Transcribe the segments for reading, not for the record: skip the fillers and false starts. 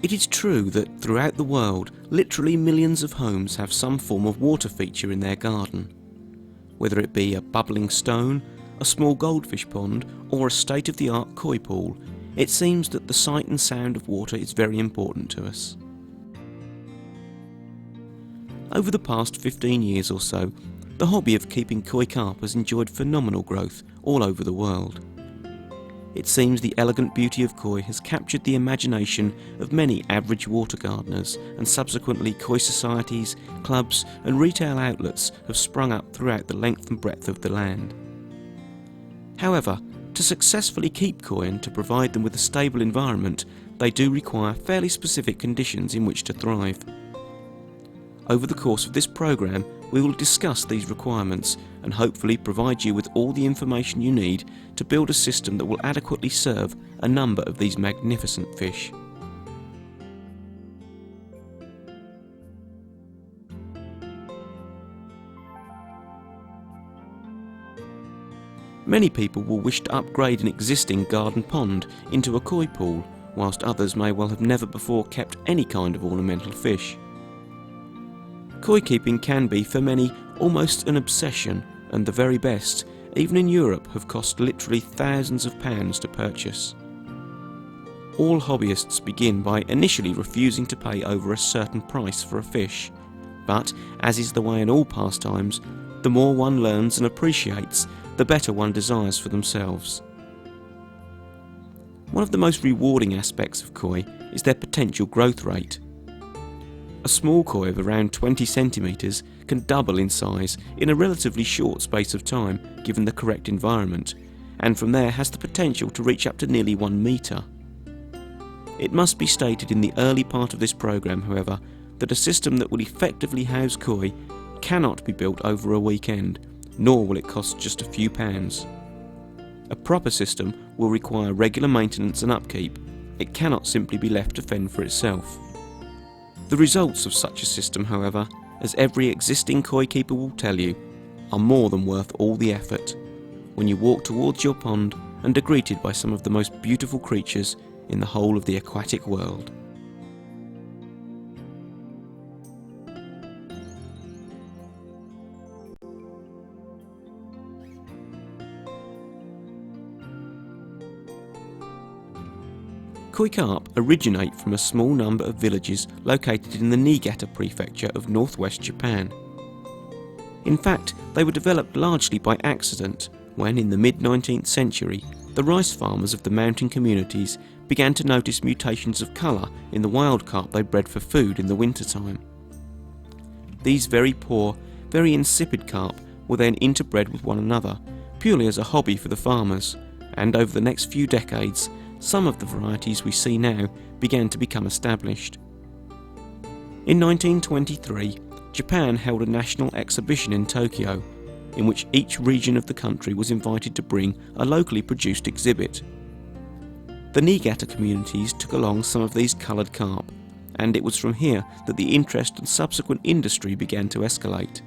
It is true that throughout the world, literally millions of homes have some form of water feature in their garden. Whether it be a bubbling stone, a small goldfish pond, or a state-of-the-art koi pool, it seems that the sight and sound of water is very important to us. Over the past 15 years or so, the hobby of keeping koi carp has enjoyed phenomenal growth all over the world. It seems the elegant beauty of koi has captured the imagination of many average water gardeners, and subsequently koi societies, clubs and retail outlets have sprung up throughout the length and breadth of the land. However, to successfully keep koi and to provide them with a stable environment, they do require fairly specific conditions in which to thrive. Over the course of this program, we will discuss these requirements and hopefully provide you with all the information you need to build a system that will adequately serve a number of these magnificent fish. Many people will wish to upgrade an existing garden pond into a koi pool, whilst others may well have never before kept any kind of ornamental fish. Koi keeping can be, for many, almost an obsession, and the very best, even in Europe, have cost literally thousands of pounds to purchase. All hobbyists begin by initially refusing to pay over a certain price for a fish, but, as is the way in all pastimes, the more one learns and appreciates, the better one desires for themselves. One of the most rewarding aspects of koi is their potential growth rate. A small koi of around 20 centimetres can double in size in a relatively short space of time given the correct environment, and from there has the potential to reach up to nearly 1 metre. It must be stated in the early part of this programme, however, that a system that will effectively house koi cannot be built over a weekend, nor will it cost just a few pounds. A proper system will require regular maintenance and upkeep. It cannot simply be left to fend for itself. The results of such a system, however, as every existing koi keeper will tell you, are more than worth all the effort when you walk towards your pond and are greeted by some of the most beautiful creatures in the whole of the aquatic world. Koi carp originate from a small number of villages located in the Niigata prefecture of northwest Japan. In fact, they were developed largely by accident when, in the mid-19th century, the rice farmers of the mountain communities began to notice mutations of colour in the wild carp they bred for food in the wintertime. These very poor, very insipid carp were then interbred with one another, purely as a hobby for the farmers, and over the next few decades, some of the varieties we see now began to become established. In 1923, Japan held a national exhibition in Tokyo, in which each region of the country was invited to bring a locally produced exhibit. The Niigata communities took along some of these coloured carp, and it was from here that the interest and subsequent industry began to escalate.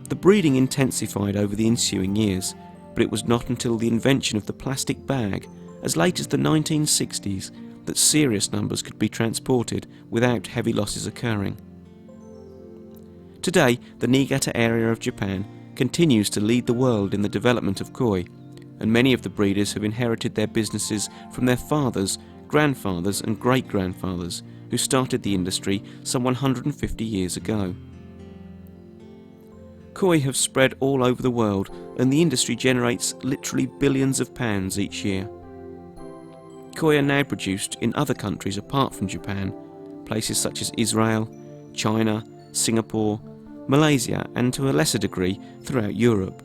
The breeding intensified over the ensuing years, but it was not until the invention of the plastic bag as late as the 1960s that serious numbers could be transported without heavy losses occurring. Today, the Niigata area of Japan continues to lead the world in the development of koi, and many of the breeders have inherited their businesses from their fathers, grandfathers and great-grandfathers who started the industry some 150 years ago. Koi have spread all over the world, and the industry generates literally billions of pounds each year. Koi are now produced in other countries apart from Japan, places such as Israel, China, Singapore, Malaysia and to a lesser degree throughout Europe.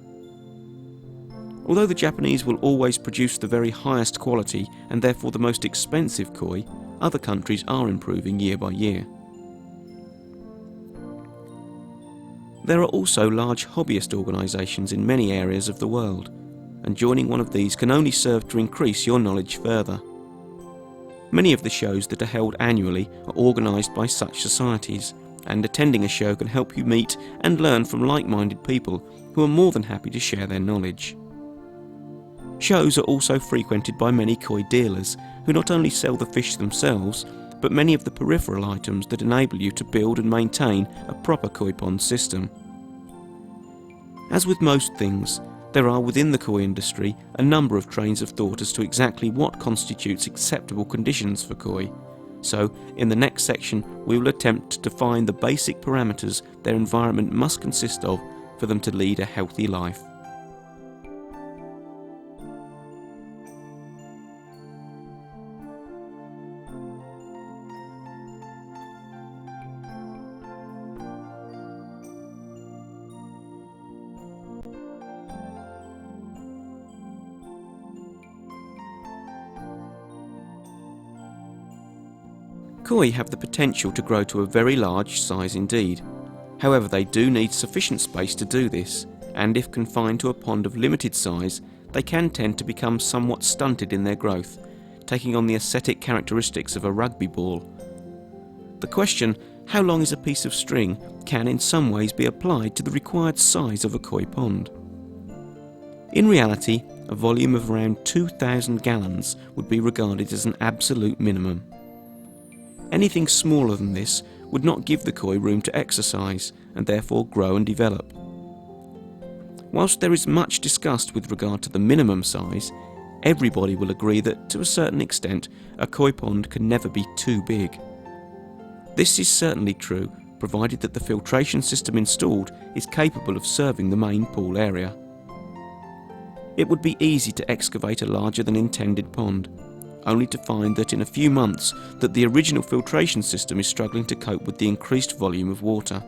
Although the Japanese will always produce the very highest quality and therefore the most expensive koi, other countries are improving year by year. There are also large hobbyist organisations in many areas of the world, and joining one of these can only serve to increase your knowledge further. Many of the shows that are held annually are organised by such societies, and attending a show can help you meet and learn from like-minded people who are more than happy to share their knowledge. Shows are also frequented by many koi dealers, who not only sell the fish themselves, but many of the peripheral items that enable you to build and maintain a proper koi pond system. As with most things, there are within the koi industry a number of trains of thought as to exactly what constitutes acceptable conditions for koi. So, in the next section, we will attempt to define the basic parameters their environment must consist of for them to lead a healthy life. Koi have the potential to grow to a very large size indeed. However, they do need sufficient space to do this, and if confined to a pond of limited size, they can tend to become somewhat stunted in their growth, taking on the aesthetic characteristics of a rugby ball. The question, how long is a piece of string, can in some ways be applied to the required size of a koi pond. In reality, a volume of around 2,000 gallons would be regarded as an absolute minimum. Anything smaller than this would not give the koi room to exercise and therefore grow and develop. Whilst there is much discussed with regard to the minimum size, everybody will agree that to a certain extent a koi pond can never be too big. This is certainly true provided that the filtration system installed is capable of serving the main pool area. It would be easy to excavate a larger than intended pond, only to find that in a few months that the original filtration system is struggling to cope with the increased volume of water.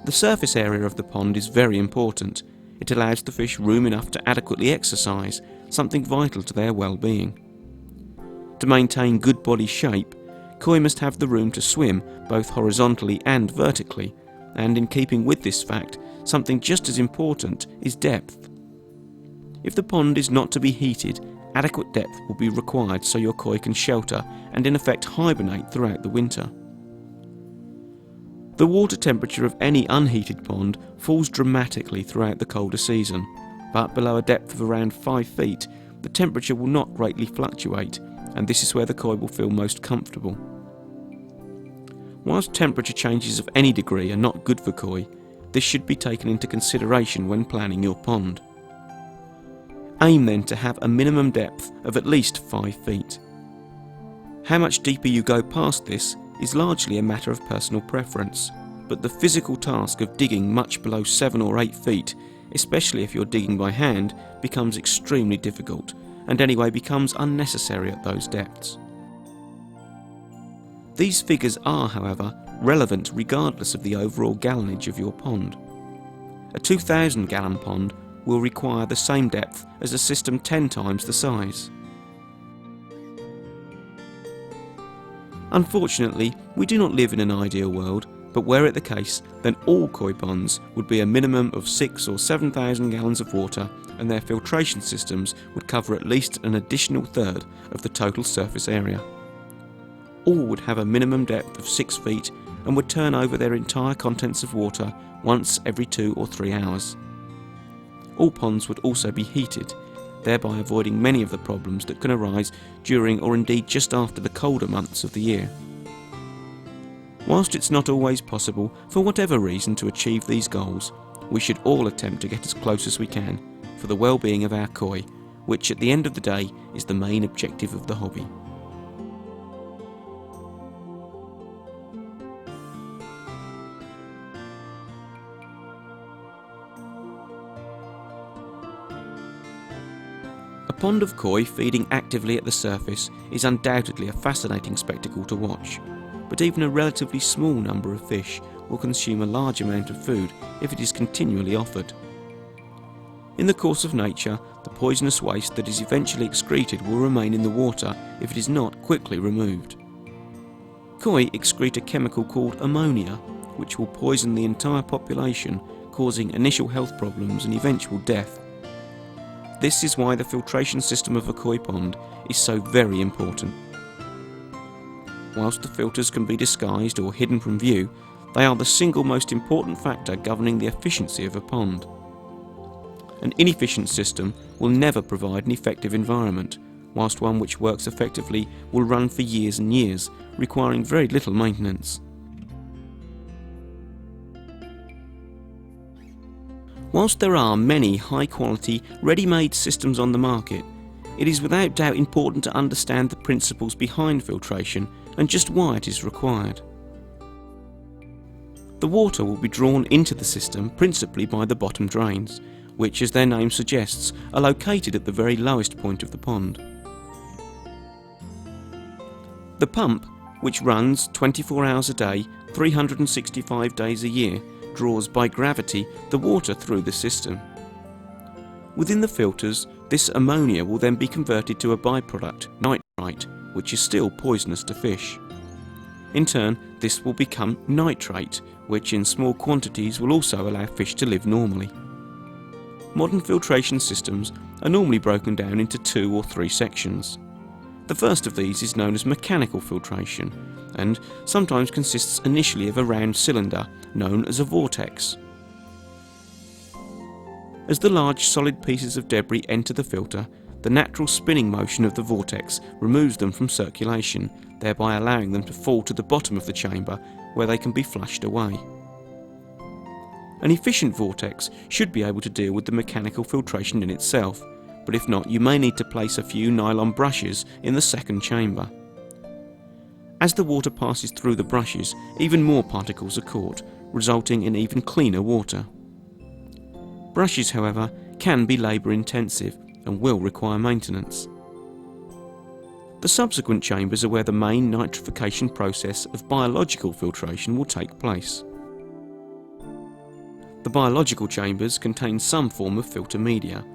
The surface area of the pond is very important. It allows the fish room enough to adequately exercise, something vital to their well-being. To maintain good body shape, koi must have the room to swim both horizontally and vertically, and in keeping with this fact, something just as important is depth. If the pond is not to be heated, adequate depth will be required so your koi can shelter and in effect hibernate throughout the winter. The water temperature of any unheated pond falls dramatically throughout the colder season, but below a depth of around 5 feet, the temperature will not greatly fluctuate, and this is where the koi will feel most comfortable. Whilst temperature changes of any degree are not good for koi, this should be taken into consideration when planning your pond. Aim then to have a minimum depth of at least 5 feet. How much deeper you go past this is largely a matter of personal preference, but the physical task of digging much below 7 or 8 feet, especially if you're digging by hand, becomes extremely difficult, and anyway becomes unnecessary at those depths. These figures are, however, relevant regardless of the overall gallonage of your pond. A 2,000 gallon pond will require the same depth as a system 10 times the size. Unfortunately, we do not live in an ideal world, but were it the case, then all koi ponds would be a minimum of 6,000 or 7,000 gallons of water, and their filtration systems would cover at least an additional third of the total surface area. All would have a minimum depth of 6 feet and would turn over their entire contents of water once every 2 or 3 hours. All ponds would also be heated, thereby avoiding many of the problems that can arise during or indeed just after the colder months of the year. Whilst it's not always possible, for whatever reason, to achieve these goals, we should all attempt to get as close as we can for the well-being of our koi, which at the end of the day is the main objective of the hobby. A pond of koi feeding actively at the surface is undoubtedly a fascinating spectacle to watch, but even a relatively small number of fish will consume a large amount of food if it is continually offered. In the course of nature, the poisonous waste that is eventually excreted will remain in the water if it is not quickly removed. Koi excrete a chemical called ammonia, which will poison the entire population, causing initial health problems and eventual death. This is why the filtration system of a koi pond is so very important. Whilst the filters can be disguised or hidden from view, they are the single most important factor governing the efficiency of a pond. An inefficient system will never provide an effective environment, whilst one which works effectively will run for years and years, requiring very little maintenance. Whilst there are many high-quality, ready-made systems on the market, it is without doubt important to understand the principles behind filtration and just why it is required. The water will be drawn into the system principally by the bottom drains, which, as their name suggests, are located at the very lowest point of the pond. The pump, which runs 24 hours a day, 365 days a year, draws by gravity the water through the system. Within the filters, this ammonia will then be converted to a byproduct, nitrite, which is still poisonous to fish. In turn, this will become nitrate, which in small quantities will also allow fish to live normally. Modern filtration systems are normally broken down into 2 or 3 sections. The first of these is known as mechanical filtration, and sometimes consists initially of a round cylinder known as a vortex. As the large solid pieces of debris enter the filter, the natural spinning motion of the vortex removes them from circulation, thereby allowing them to fall to the bottom of the chamber where they can be flushed away. An efficient vortex should be able to deal with the mechanical filtration in itself, but if not, you may need to place a few nylon brushes in the second chamber. As the water passes through the brushes, even more particles are caught, resulting in even cleaner water. Brushes, however, can be labour intensive and will require maintenance. The subsequent chambers are where the main nitrification process of biological filtration will take place. The biological chambers contain some form of filter media,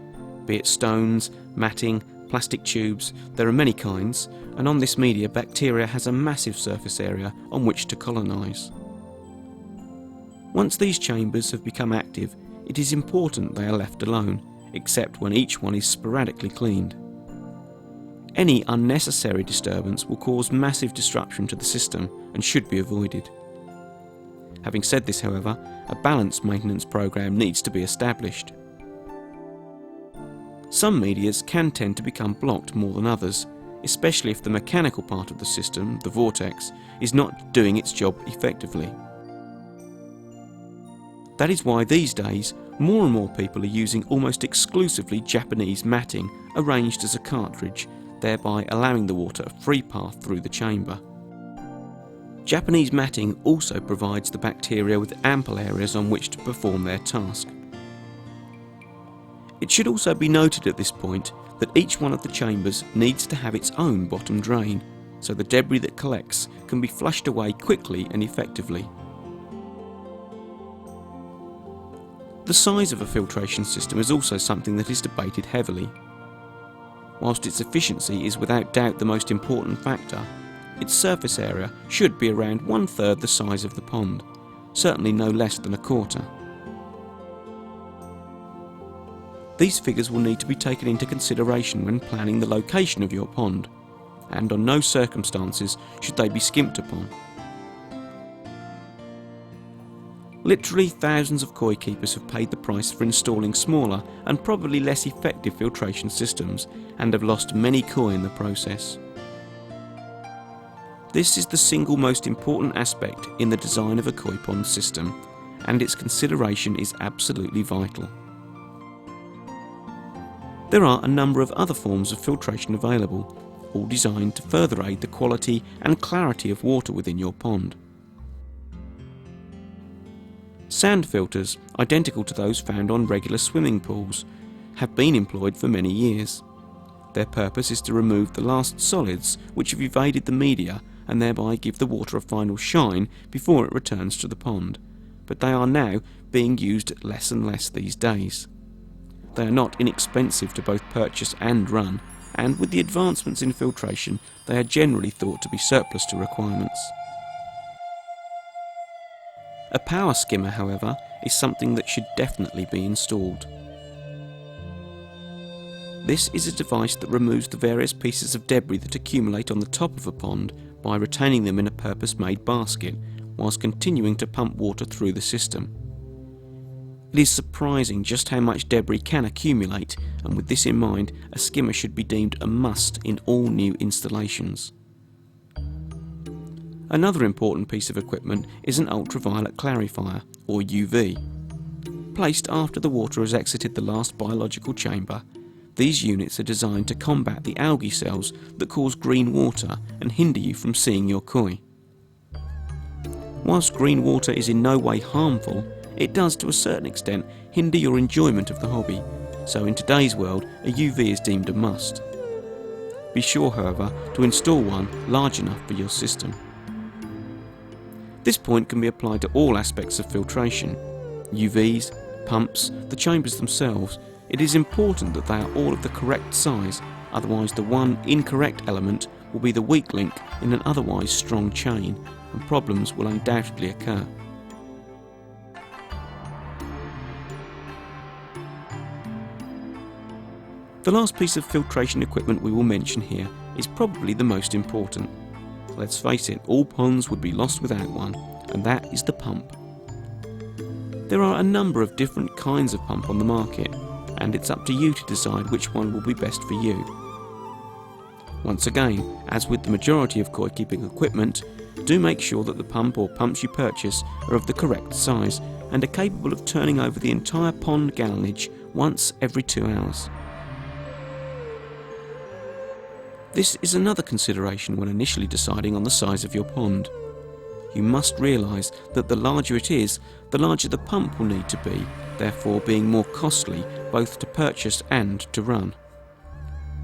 be it stones, matting, plastic tubes. There are many kinds, and on this media bacteria has a massive surface area on which to colonise. Once these chambers have become active, it is important they are left alone, except when each one is sporadically cleaned. Any unnecessary disturbance will cause massive disruption to the system and should be avoided. Having said this, however, a balanced maintenance program needs to be established. Some medias can tend to become blocked more than others, especially if the mechanical part of the system, the vortex, is not doing its job effectively. That is why these days more and more people are using almost exclusively Japanese matting arranged as a cartridge, thereby allowing the water a free path through the chamber. Japanese matting also provides the bacteria with ample areas on which to perform their task. It should also be noted at this point that each one of the chambers needs to have its own bottom drain, so the debris that collects can be flushed away quickly and effectively. The size of a filtration system is also something that is debated heavily. Whilst its efficiency is without doubt the most important factor, its surface area should be around 1/3 the size of the pond, certainly no less than 1/4. These figures will need to be taken into consideration when planning the location of your pond, and on no circumstances should they be skimped upon. Literally thousands of koi keepers have paid the price for installing smaller and probably less effective filtration systems and have lost many koi in the process. This is the single most important aspect in the design of a koi pond system, and its consideration is absolutely vital. There are a number of other forms of filtration available, all designed to further aid the quality and clarity of water within your pond. Sand filters, identical to those found on regular swimming pools, have been employed for many years. Their purpose is to remove the last solids which have evaded the media and thereby give the water a final shine before it returns to the pond, but they are now being used less and less these days. They are not inexpensive to both purchase and run, and with the advancements in filtration, they are generally thought to be surplus to requirements. A power skimmer, however, is something that should definitely be installed. This is a device that removes the various pieces of debris that accumulate on the top of a pond by retaining them in a purpose-made basket, whilst continuing to pump water through the system. It is surprising just how much debris can accumulate, and with this in mind, a skimmer should be deemed a must in all new installations. Another important piece of equipment is an ultraviolet clarifier, or UV. Placed after the water has exited the last biological chamber, these units are designed to combat the algae cells that cause green water and hinder you from seeing your koi. Whilst green water is in no way harmful, it does to a certain extent hinder your enjoyment of the hobby, so in today's world a UV is deemed a must. Be sure, however, to install one large enough for your system. This point can be applied to all aspects of filtration: UVs, pumps, the chambers themselves. It is important that they are all of the correct size, otherwise the one incorrect element will be the weak link in an otherwise strong chain, and problems will undoubtedly occur. The last piece of filtration equipment we will mention here is probably the most important. Let's face it, all ponds would be lost without one, and that is the pump. There are a number of different kinds of pump on the market, and it's up to you to decide which one will be best for you. Once again, as with the majority of koi keeping equipment, do make sure that the pump or pumps you purchase are of the correct size and are capable of turning over the entire pond gallonage once every 2 hours. This is another consideration when initially deciding on the size of your pond. You must realise that the larger it is, the larger the pump will need to be, therefore being more costly both to purchase and to run.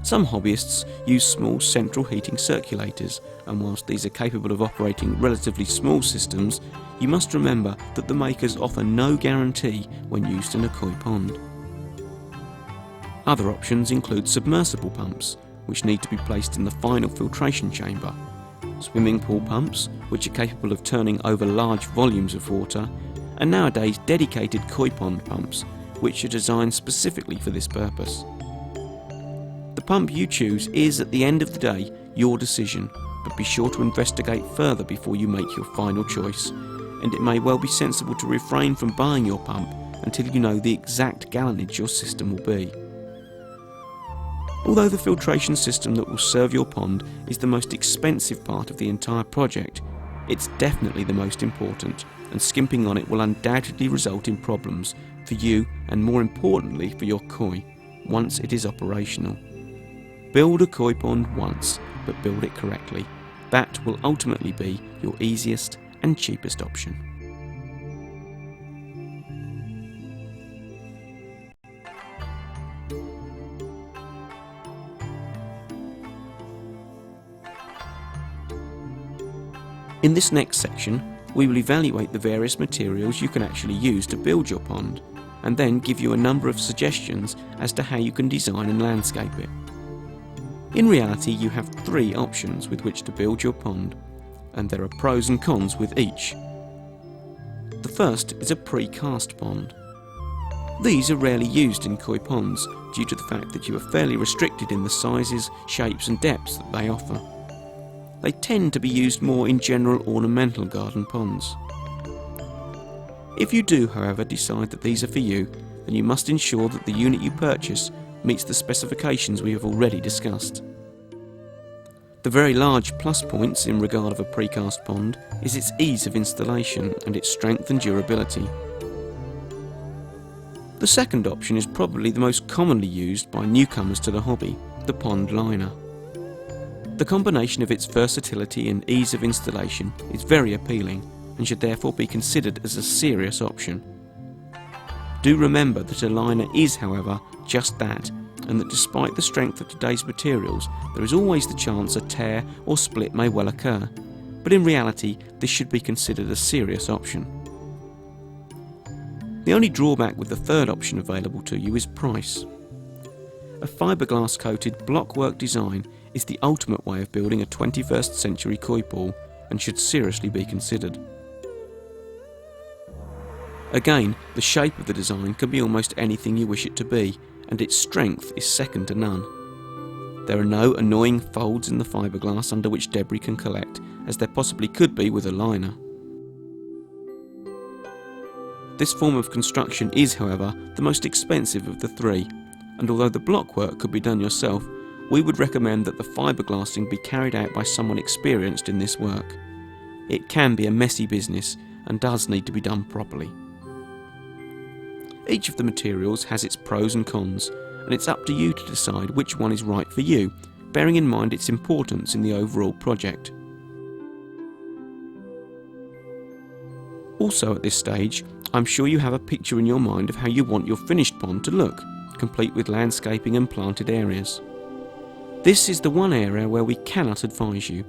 Some hobbyists use small central heating circulators, and whilst these are capable of operating relatively small systems, you must remember that the makers offer no guarantee when used in a koi pond. Other options include submersible pumps, which need to be placed in the final filtration chamber, swimming pool pumps, which are capable of turning over large volumes of water, and nowadays dedicated koi pond pumps, which are designed specifically for this purpose. The pump you choose is, at the end of the day, your decision, but be sure to investigate further before you make your final choice, and it may well be sensible to refrain from buying your pump until you know the exact gallonage your system will be. Although the filtration system that will serve your pond is the most expensive part of the entire project, it's definitely the most important, and skimping on it will undoubtedly result in problems for you and, more importantly, for your koi once it is operational. Build a koi pond once, but build it correctly. That will ultimately be your easiest and cheapest option. In this next section, we will evaluate the various materials you can actually use to build your pond, and then give you a number of suggestions as to how you can design and landscape it. In reality, you have 3 options with which to build your pond, and there are pros and cons with each. The first is a pre-cast pond. These are rarely used in koi ponds due to the fact that you are fairly restricted in the sizes, shapes and depths that they offer. They tend to be used more in general ornamental garden ponds. If you do, however, decide that these are for you, then you must ensure that the unit you purchase meets the specifications we have already discussed. The very large plus points in regard of a precast pond is its ease of installation and its strength and durability. The second option is probably the most commonly used by newcomers to the hobby, the pond liner. The combination of its versatility and ease of installation is very appealing and should therefore be considered as a serious option. Do remember that a liner is, however, just that, and that despite the strength of today's materials, there is always the chance a tear or split may well occur, but in reality this should be considered a serious option. The only drawback with the third option available to you is price. A fiberglass coated blockwork design is the ultimate way of building a 21st century koi pool and should seriously be considered. Again, the shape of the design can be almost anything you wish it to be, and its strength is second to none. There are no annoying folds in the fiberglass under which debris can collect, as there possibly could be with a liner. This form of construction is, however, the most expensive of the three, and although the block work could be done yourself, we would recommend that the fiberglassing be carried out by someone experienced in this work. It can be a messy business and does need to be done properly. Each of the materials has its pros and cons, and it's up to you to decide which one is right for you, bearing in mind its importance in the overall project. Also at this stage, I'm sure you have a picture in your mind of how you want your finished pond to look, complete with landscaping and planted areas. This is the one area where we cannot advise you.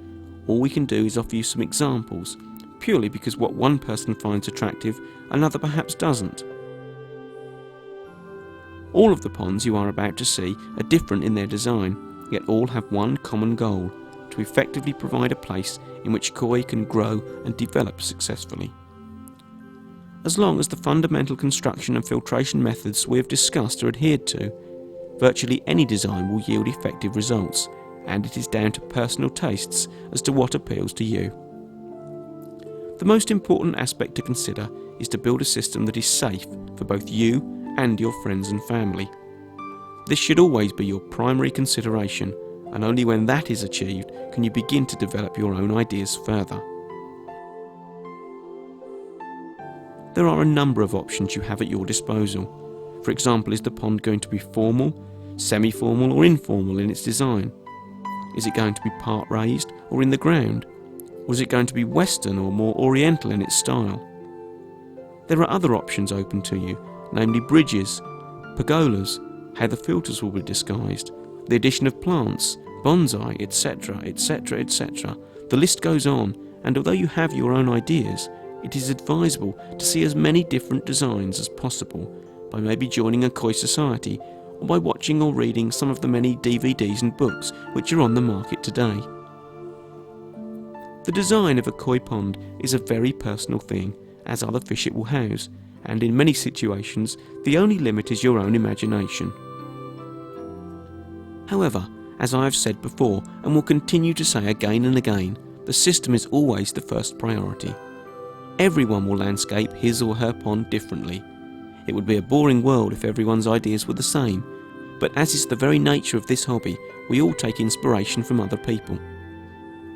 All we can do is offer you some examples, purely because what one person finds attractive, another perhaps doesn't. All of the ponds you are about to see are different in their design, yet all have one common goal: to effectively provide a place in which koi can grow and develop successfully. As long as the fundamental construction and filtration methods we have discussed are adhered to, virtually any design will yield effective results, and it is down to personal tastes as to what appeals to you. The most important aspect to consider is to build a system that is safe for both you and your friends and family. This should always be your primary consideration, and only when that is achieved can you begin to develop your own ideas further. There are a number of options you have at your disposal. For example, is the pond going to be formal, semi-formal or informal in its design? Is it going to be part raised or in the ground? Or is it going to be Western or more Oriental in its style? There are other options open to you, namely bridges, pergolas, how the filters will be disguised, the addition of plants, bonsai, etc, etc, etc. The list goes on, and although you have your own ideas, it is advisable to see as many different designs as possible by maybe joining a koi society or by watching or reading some of the many DVDs and books which are on the market today. The design of a koi pond is a very personal thing, as are the fish it will house, and in many situations the only limit is your own imagination. However, as I have said before and will continue to say again and again, the system is always the first priority. Everyone will landscape his or her pond differently. It would be a boring world if everyone's ideas were the same, but as is the very nature of this hobby, we all take inspiration from other people.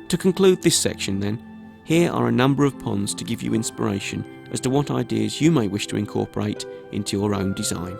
To conclude this section then, here are a number of ponds to give you inspiration as to what ideas you may wish to incorporate into your own design.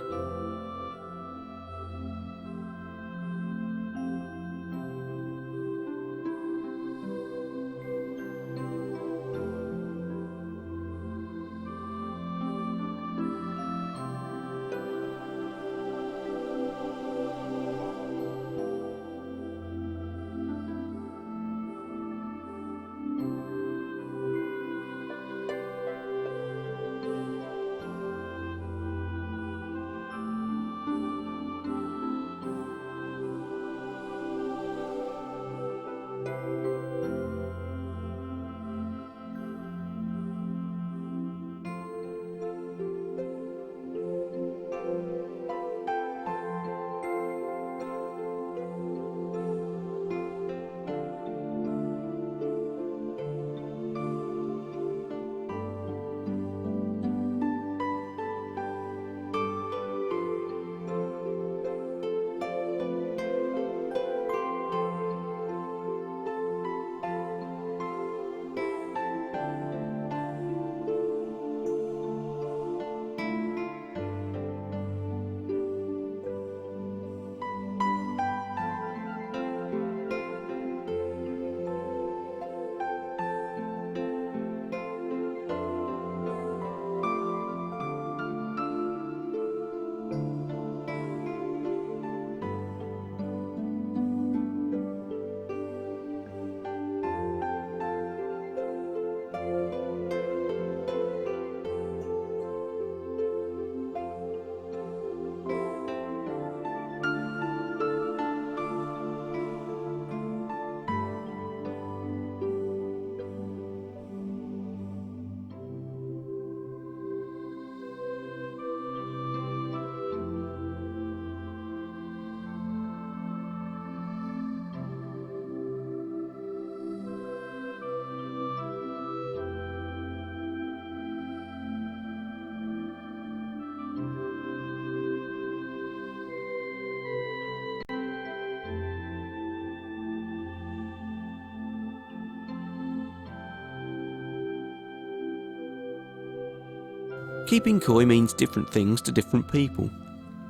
Keeping koi means different things to different people.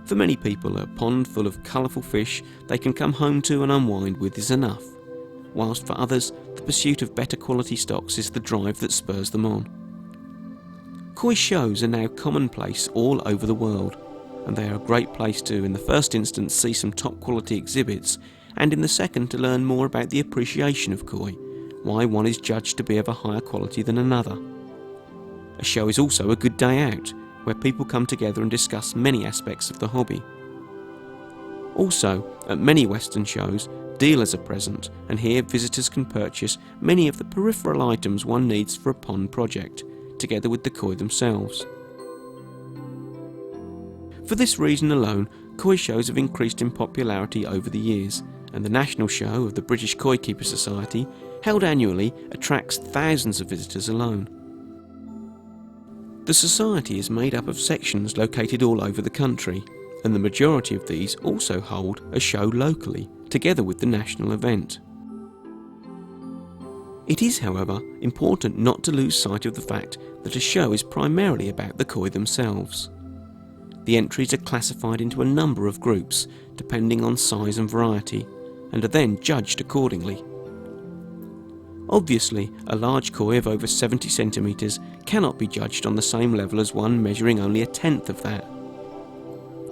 For many people, a pond full of colourful fish they can come home to and unwind with is enough, whilst for others, the pursuit of better quality stocks is the drive that spurs them on. Koi shows are now commonplace all over the world, and they are a great place to, in the first instance, see some top quality exhibits, and in the second to learn more about the appreciation of koi, why one is judged to be of a higher quality than another. A show is also a good day out, where people come together and discuss many aspects of the hobby. Also, at many Western shows, dealers are present, and here visitors can purchase many of the peripheral items one needs for a pond project, together with the koi themselves. For this reason alone, koi shows have increased in popularity over the years, and the national show of the British Koi Keeper Society, held annually, attracts thousands of visitors alone. The society is made up of sections located all over the country, and the majority of these also hold a show locally, together with the national event. It is, however, important not to lose sight of the fact that a show is primarily about the koi themselves. The entries are classified into a number of groups, depending on size and variety, and are then judged accordingly. Obviously, a large koi of over 70 centimetres cannot be judged on the same level as one measuring only a tenth of that.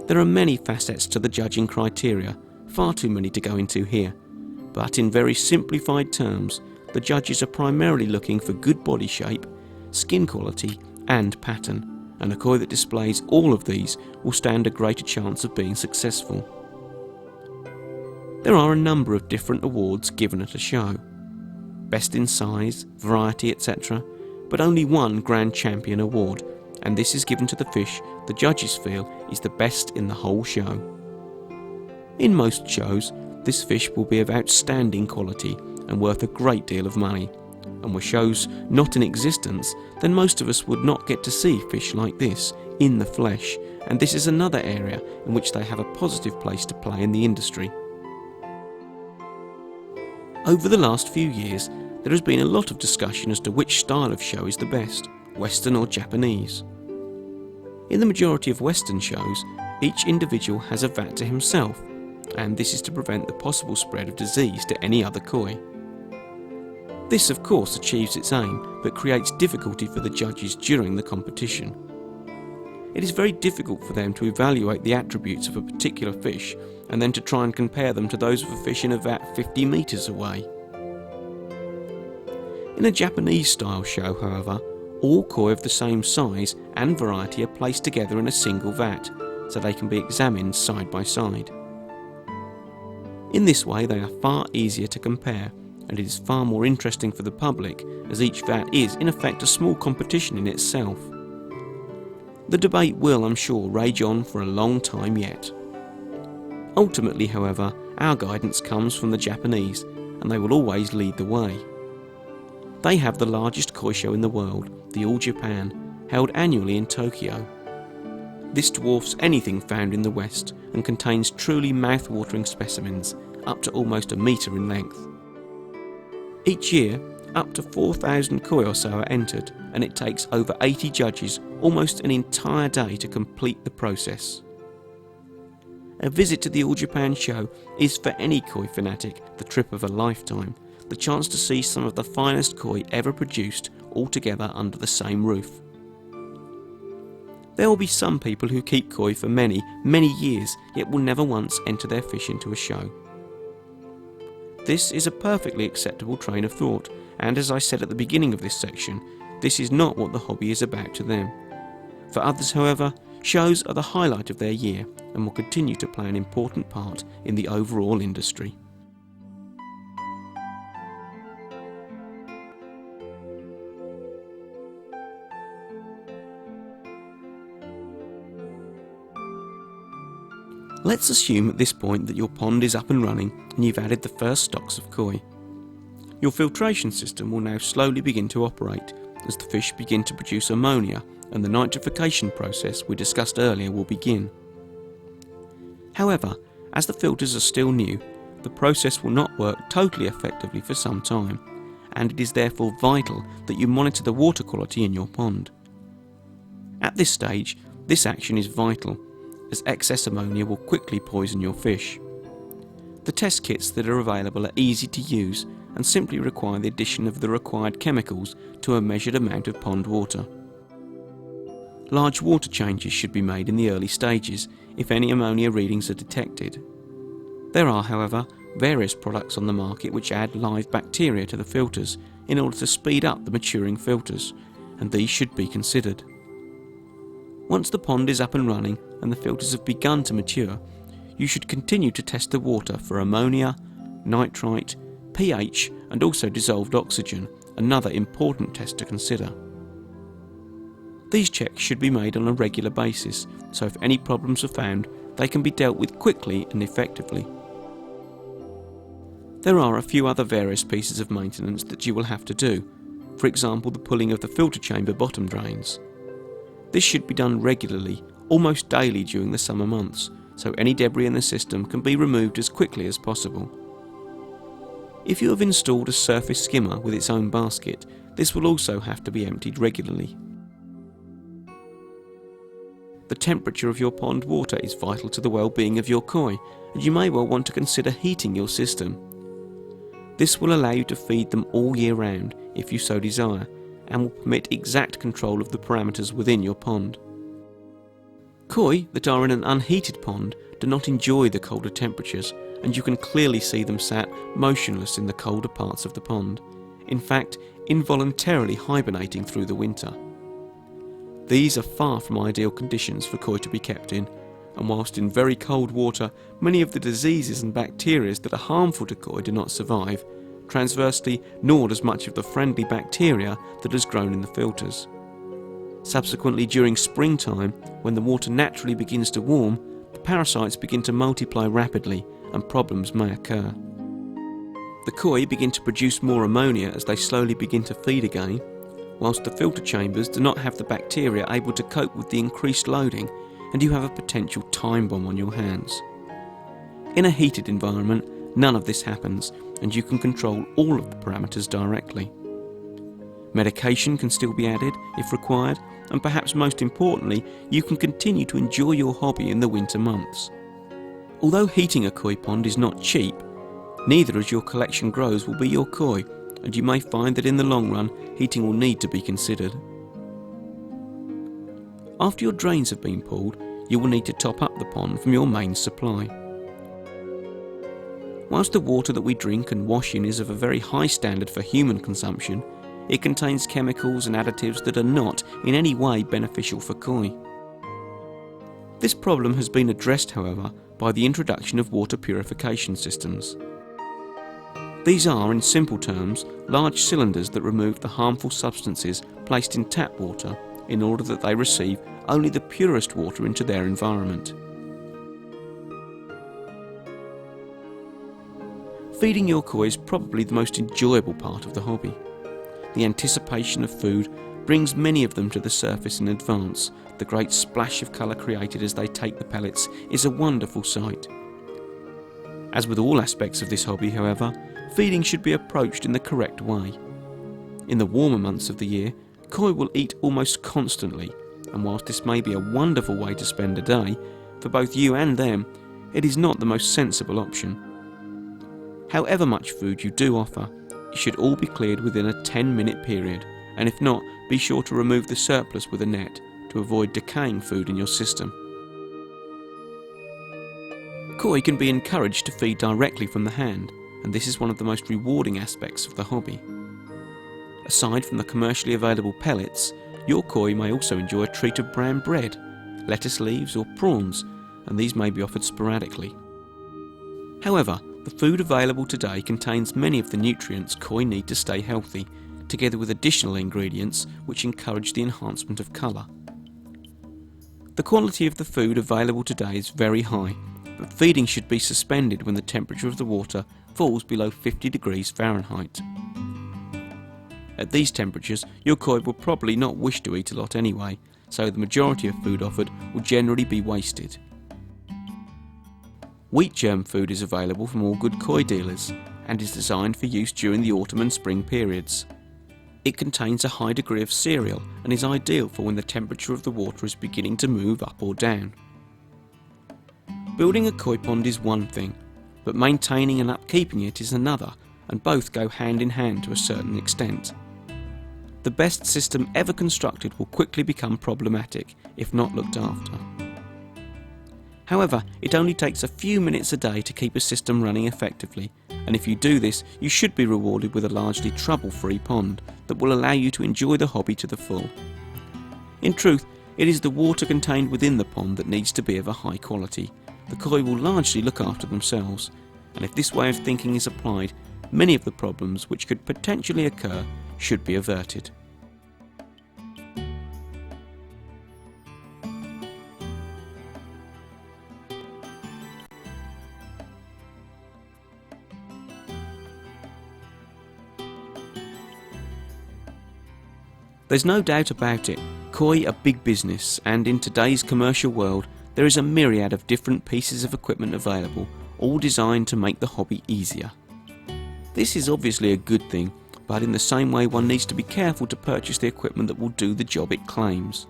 There are many facets to the judging criteria, far too many to go into here, but in very simplified terms, the judges are primarily looking for good body shape, skin quality and pattern, and a koi that displays all of these will stand a greater chance of being successful. There are a number of different awards given at a show. Best in size, variety, etc., but only one Grand Champion award, and this is given to the fish the judges feel is the best in the whole show. In most shows, this fish will be of outstanding quality and worth a great deal of money, and were shows not in existence, then most of us would not get to see fish like this in the flesh, and this is another area in which they have a positive place to play in the industry. Over the last few years, there has been a lot of discussion as to which style of show is the best, Western or Japanese. In the majority of Western shows, each individual has a vat to himself, and this is to prevent the possible spread of disease to any other koi. This of course achieves its aim, but creates difficulty for the judges during the competition. It is very difficult for them to evaluate the attributes of a particular fish and then to try and compare them to those of a fish in a vat 50 metres away. In a Japanese style show, however, all koi of the same size and variety are placed together in a single vat, so they can be examined side by side. In this way they are far easier to compare, and it is far more interesting for the public, as each vat is in effect a small competition in itself. The debate will, I'm sure, rage on for a long time yet. Ultimately, however, our guidance comes from the Japanese, and they will always lead the way. They have the largest koi show in the world, the All Japan, held annually in Tokyo. This dwarfs anything found in the West and contains truly mouth-watering specimens, up to almost a metre in length. Each year, up to 4,000 koi or so are entered, and it takes over 80 judges almost an entire day to complete the process. A visit to the All Japan show is for any koi fanatic the trip of a lifetime, the chance to see some of the finest koi ever produced all together under the same roof. There will be some people who keep koi for many, many years, yet will never once enter their fish into a show. This is a perfectly acceptable train of thought, and as I said at the beginning of this section, this is not what the hobby is about to them. For others, however, shows are the highlight of their year and will continue to play an important part in the overall industry. Let's assume at this point that your pond is up and running and you've added the first stocks of koi. Your filtration system will now slowly begin to operate as the fish begin to produce ammonia, and the nitrification process we discussed earlier will begin. However, as the filters are still new, the process will not work totally effectively for some time, and it is therefore vital that you monitor the water quality in your pond. At this stage, this action is vital, as excess ammonia will quickly poison your fish. The test kits that are available are easy to use and simply require the addition of the required chemicals to a measured amount of pond water. Large water changes should be made in the early stages if any ammonia readings are detected. There are, however, various products on the market which add live bacteria to the filters in order to speed up the maturing filters, and these should be considered. Once the pond is up and running and the filters have begun to mature, you should continue to test the water for ammonia, nitrite, pH and also dissolved oxygen, another important test to consider. These checks should be made on a regular basis, so if any problems are found, they can be dealt with quickly and effectively. There are a few other various pieces of maintenance that you will have to do, for example the pulling of the filter chamber bottom drains. This should be done regularly, almost daily during the summer months, so any debris in the system can be removed as quickly as possible. If you have installed a surface skimmer with its own basket, this will also have to be emptied regularly. The temperature of your pond water is vital to the well-being of your koi, and you may well want to consider heating your system. This will allow you to feed them all year round if you so desire, and will permit exact control of the parameters within your pond. Koi that are in an unheated pond do not enjoy the colder temperatures, and you can clearly see them sat motionless in the colder parts of the pond, in fact involuntarily hibernating through the winter. These are far from ideal conditions for koi to be kept in, and whilst in very cold water many of the diseases and bacteria that are harmful to koi do not survive, transversely nor does much of the friendly bacteria that has grown in the filters. Subsequently, during springtime, when the water naturally begins to warm, the parasites begin to multiply rapidly and problems may occur. The koi begin to produce more ammonia as they slowly begin to feed again, whilst the filter chambers do not have the bacteria able to cope with the increased loading, and you have a potential time bomb on your hands. In a heated environment, none of this happens, and you can control all of the parameters directly. Medication can still be added if required, and perhaps most importantly, you can continue to enjoy your hobby in the winter months. Although heating a koi pond is not cheap, neither as your collection grows will be your koi, and you may find that in the long run, heating will need to be considered. After your drains have been pulled, you will need to top up the pond from your main supply. Whilst the water that we drink and wash in is of a very high standard for human consumption, it contains chemicals and additives that are not in any way beneficial for koi. This problem has been addressed, however, by the introduction of water purification systems. These are, in simple terms, large cylinders that remove the harmful substances placed in tap water in order that they receive only the purest water into their environment. Feeding your koi is probably the most enjoyable part of the hobby. The anticipation of food brings many of them to the surface in advance. The great splash of colour created as they take the pellets is a wonderful sight. As with all aspects of this hobby, however, feeding should be approached in the correct way. In the warmer months of the year, koi will eat almost constantly, and whilst this may be a wonderful way to spend a day, for both you and them, it is not the most sensible option. However much food you do offer, it should all be cleared within a 10-minute period, and if not, be sure to remove the surplus with a net to avoid decaying food in your system. Koi can be encouraged to feed directly from the hand, and this is one of the most rewarding aspects of the hobby. Aside from the commercially available pellets, your koi may also enjoy a treat of brown bread, lettuce leaves or prawns, and these may be offered sporadically. However, the food available today contains many of the nutrients koi need to stay healthy, together with additional ingredients which encourage the enhancement of colour. The quality of the food available today is very high, but feeding should be suspended when the temperature of the water falls below 50 degrees Fahrenheit. At these temperatures, your koi will probably not wish to eat a lot anyway, so the majority of food offered will generally be wasted. Wheat germ food is available from all good koi dealers and is designed for use during the autumn and spring periods. It contains a high degree of cereal and is ideal for when the temperature of the water is beginning to move up or down. Building a koi pond is one thing, but maintaining and upkeeping it is another, and both go hand in hand to a certain extent. The best system ever constructed will quickly become problematic if not looked after. However, it only takes a few minutes a day to keep a system running effectively, and if you do this, you should be rewarded with a largely trouble-free pond that will allow you to enjoy the hobby to the full. In truth, it is the water contained within the pond that needs to be of a high quality. The koi will largely look after themselves, and if this way of thinking is applied, many of the problems which could potentially occur should be averted. There's no doubt about it, koi are big business, and in today's commercial world there is a myriad of different pieces of equipment available, all designed to make the hobby easier. This is obviously a good thing, but in the same way one needs to be careful to purchase the equipment that will do the job it claims.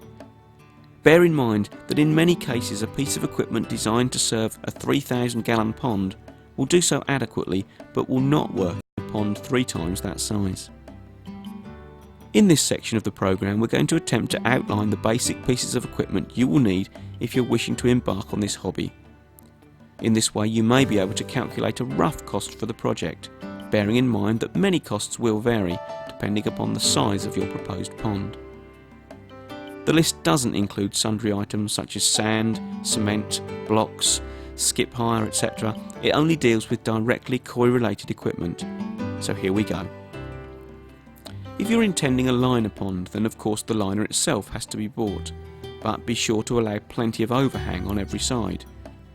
Bear in mind that in many cases a piece of equipment designed to serve a 3,000 gallon pond will do so adequately, but will not work in a pond 3 times that size. In this section of the programme we're going to attempt to outline the basic pieces of equipment you will need if you're wishing to embark on this hobby. In this way you may be able to calculate a rough cost for the project, bearing in mind that many costs will vary depending upon the size of your proposed pond. The list doesn't include sundry items such as sand, cement, blocks, skip hire, etc. It only deals with directly koi related equipment. So here we go. If you're intending a liner pond, then of course the liner itself has to be bought, but be sure to allow plenty of overhang on every side,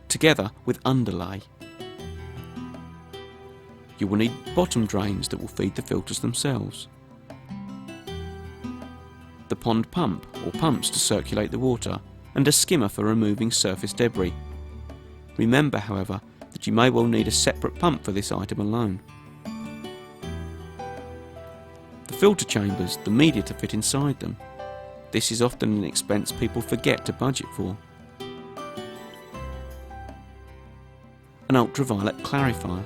together with underlay. You will need bottom drains that will feed the filters themselves, the pond pump or pumps to circulate the water, and a skimmer for removing surface debris. Remember, however, that you may well need a separate pump for this item alone. The filter chambers, the media to fit inside them. This is often an expense people forget to budget for. An ultraviolet clarifier.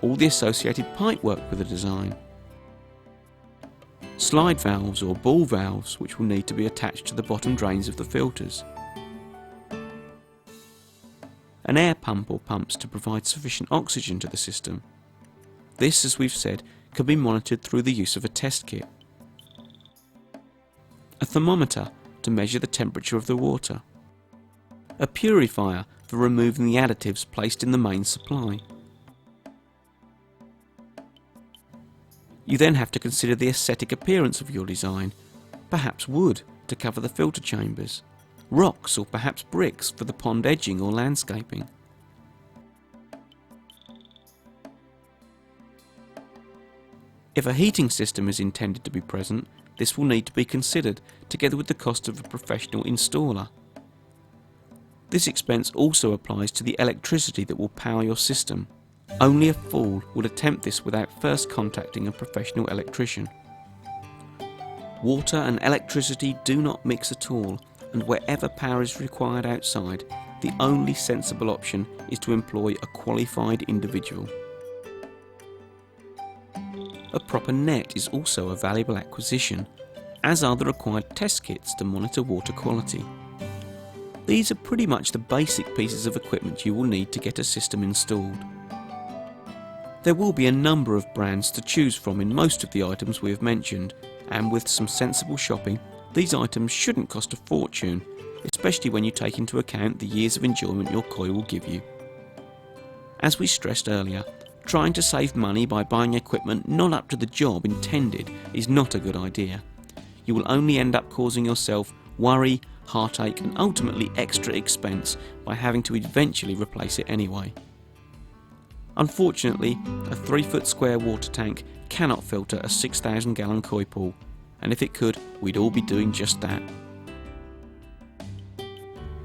All the associated pipework with the design. Slide valves or ball valves which will need to be attached to the bottom drains of the filters. An air pump or pumps to provide sufficient oxygen to the system. This, as we've said, can be monitored through the use of a test kit. A thermometer to measure the temperature of the water. A purifier for removing the additives placed in the main supply. You then have to consider the aesthetic appearance of your design, perhaps wood to cover the filter chambers, rocks or perhaps bricks for the pond edging or landscaping. If a heating system is intended to be present, this will need to be considered, together with the cost of a professional installer. This expense also applies to the electricity that will power your system. Only a fool would attempt this without first contacting a professional electrician. Water and electricity do not mix at all, and wherever power is required outside, the only sensible option is to employ a qualified individual. A proper net is also a valuable acquisition, as are the required test kits to monitor water quality. These are pretty much the basic pieces of equipment you will need to get a system installed. There will be a number of brands to choose from in most of the items we have mentioned, and with some sensible shopping, these items shouldn't cost a fortune, especially when you take into account the years of enjoyment your koi will give you. As we stressed earlier, trying to save money by buying equipment not up to the job intended is not a good idea. You will only end up causing yourself worry, heartache and ultimately extra expense by having to eventually replace it anyway. Unfortunately, a 3-foot square water tank cannot filter a 6,000 gallon koi pool, and if it could, we'd all be doing just that.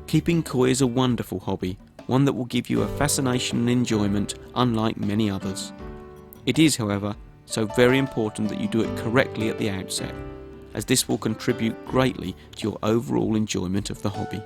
Keeping koi is a wonderful hobby, one that will give you a fascination and enjoyment unlike many others. It is, however, so very important that you do it correctly at the outset, as this will contribute greatly to your overall enjoyment of the hobby.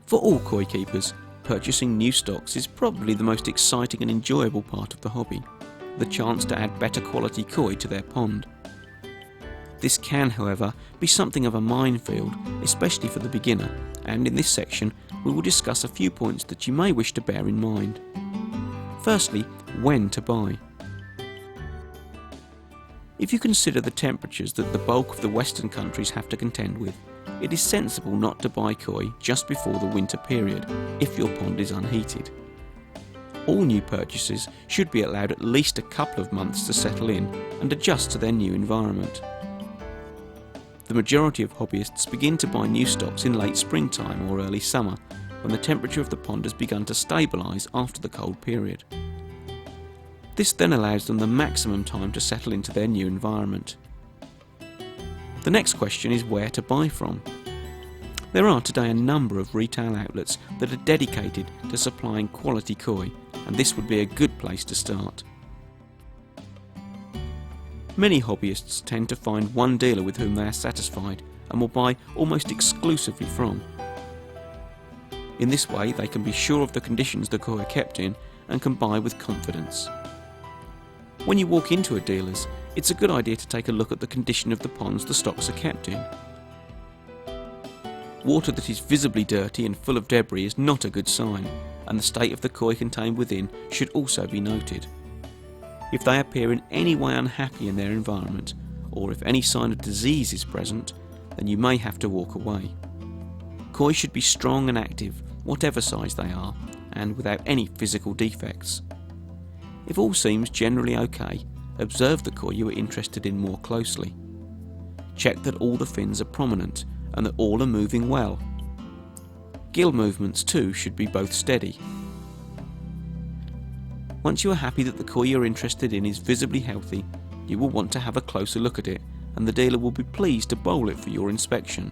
For all koi keepers, purchasing new stocks is probably the most exciting and enjoyable part of the hobby, the chance to add better quality koi to their pond. This can, however, be something of a minefield, especially for the beginner, and in this section we will discuss a few points that you may wish to bear in mind. Firstly, when to buy. If you consider the temperatures that the bulk of the Western countries have to contend with, it is sensible not to buy koi just before the winter period if your pond is unheated. All new purchases should be allowed at least a couple of months to settle in and adjust to their new environment. The majority of hobbyists begin to buy new stocks in late springtime or early summer, when the temperature of the pond has begun to stabilise after the cold period. This then allows them the maximum time to settle into their new environment. The next question is where to buy from. There are today a number of retail outlets that are dedicated to supplying quality koi, and this would be a good place to start. Many hobbyists tend to find one dealer with whom they are satisfied and will buy almost exclusively from. In this way they can be sure of the conditions the koi are kept in and can buy with confidence. When you walk into a dealer's, it's a good idea to take a look at the condition of the ponds the stocks are kept in. Water that is visibly dirty and full of debris is not a good sign, and the state of the koi contained within should also be noted. If they appear in any way unhappy in their environment, or if any sign of disease is present, then you may have to walk away. Koi should be strong and active, whatever size they are, and without any physical defects. If all seems generally okay, observe the koi you are interested in more closely. Check that all the fins are prominent and that all are moving well. Gill movements too should be both steady. Once you are happy that the koi you are interested in is visibly healthy, you will want to have a closer look at it, and the dealer will be pleased to bowl it for your inspection.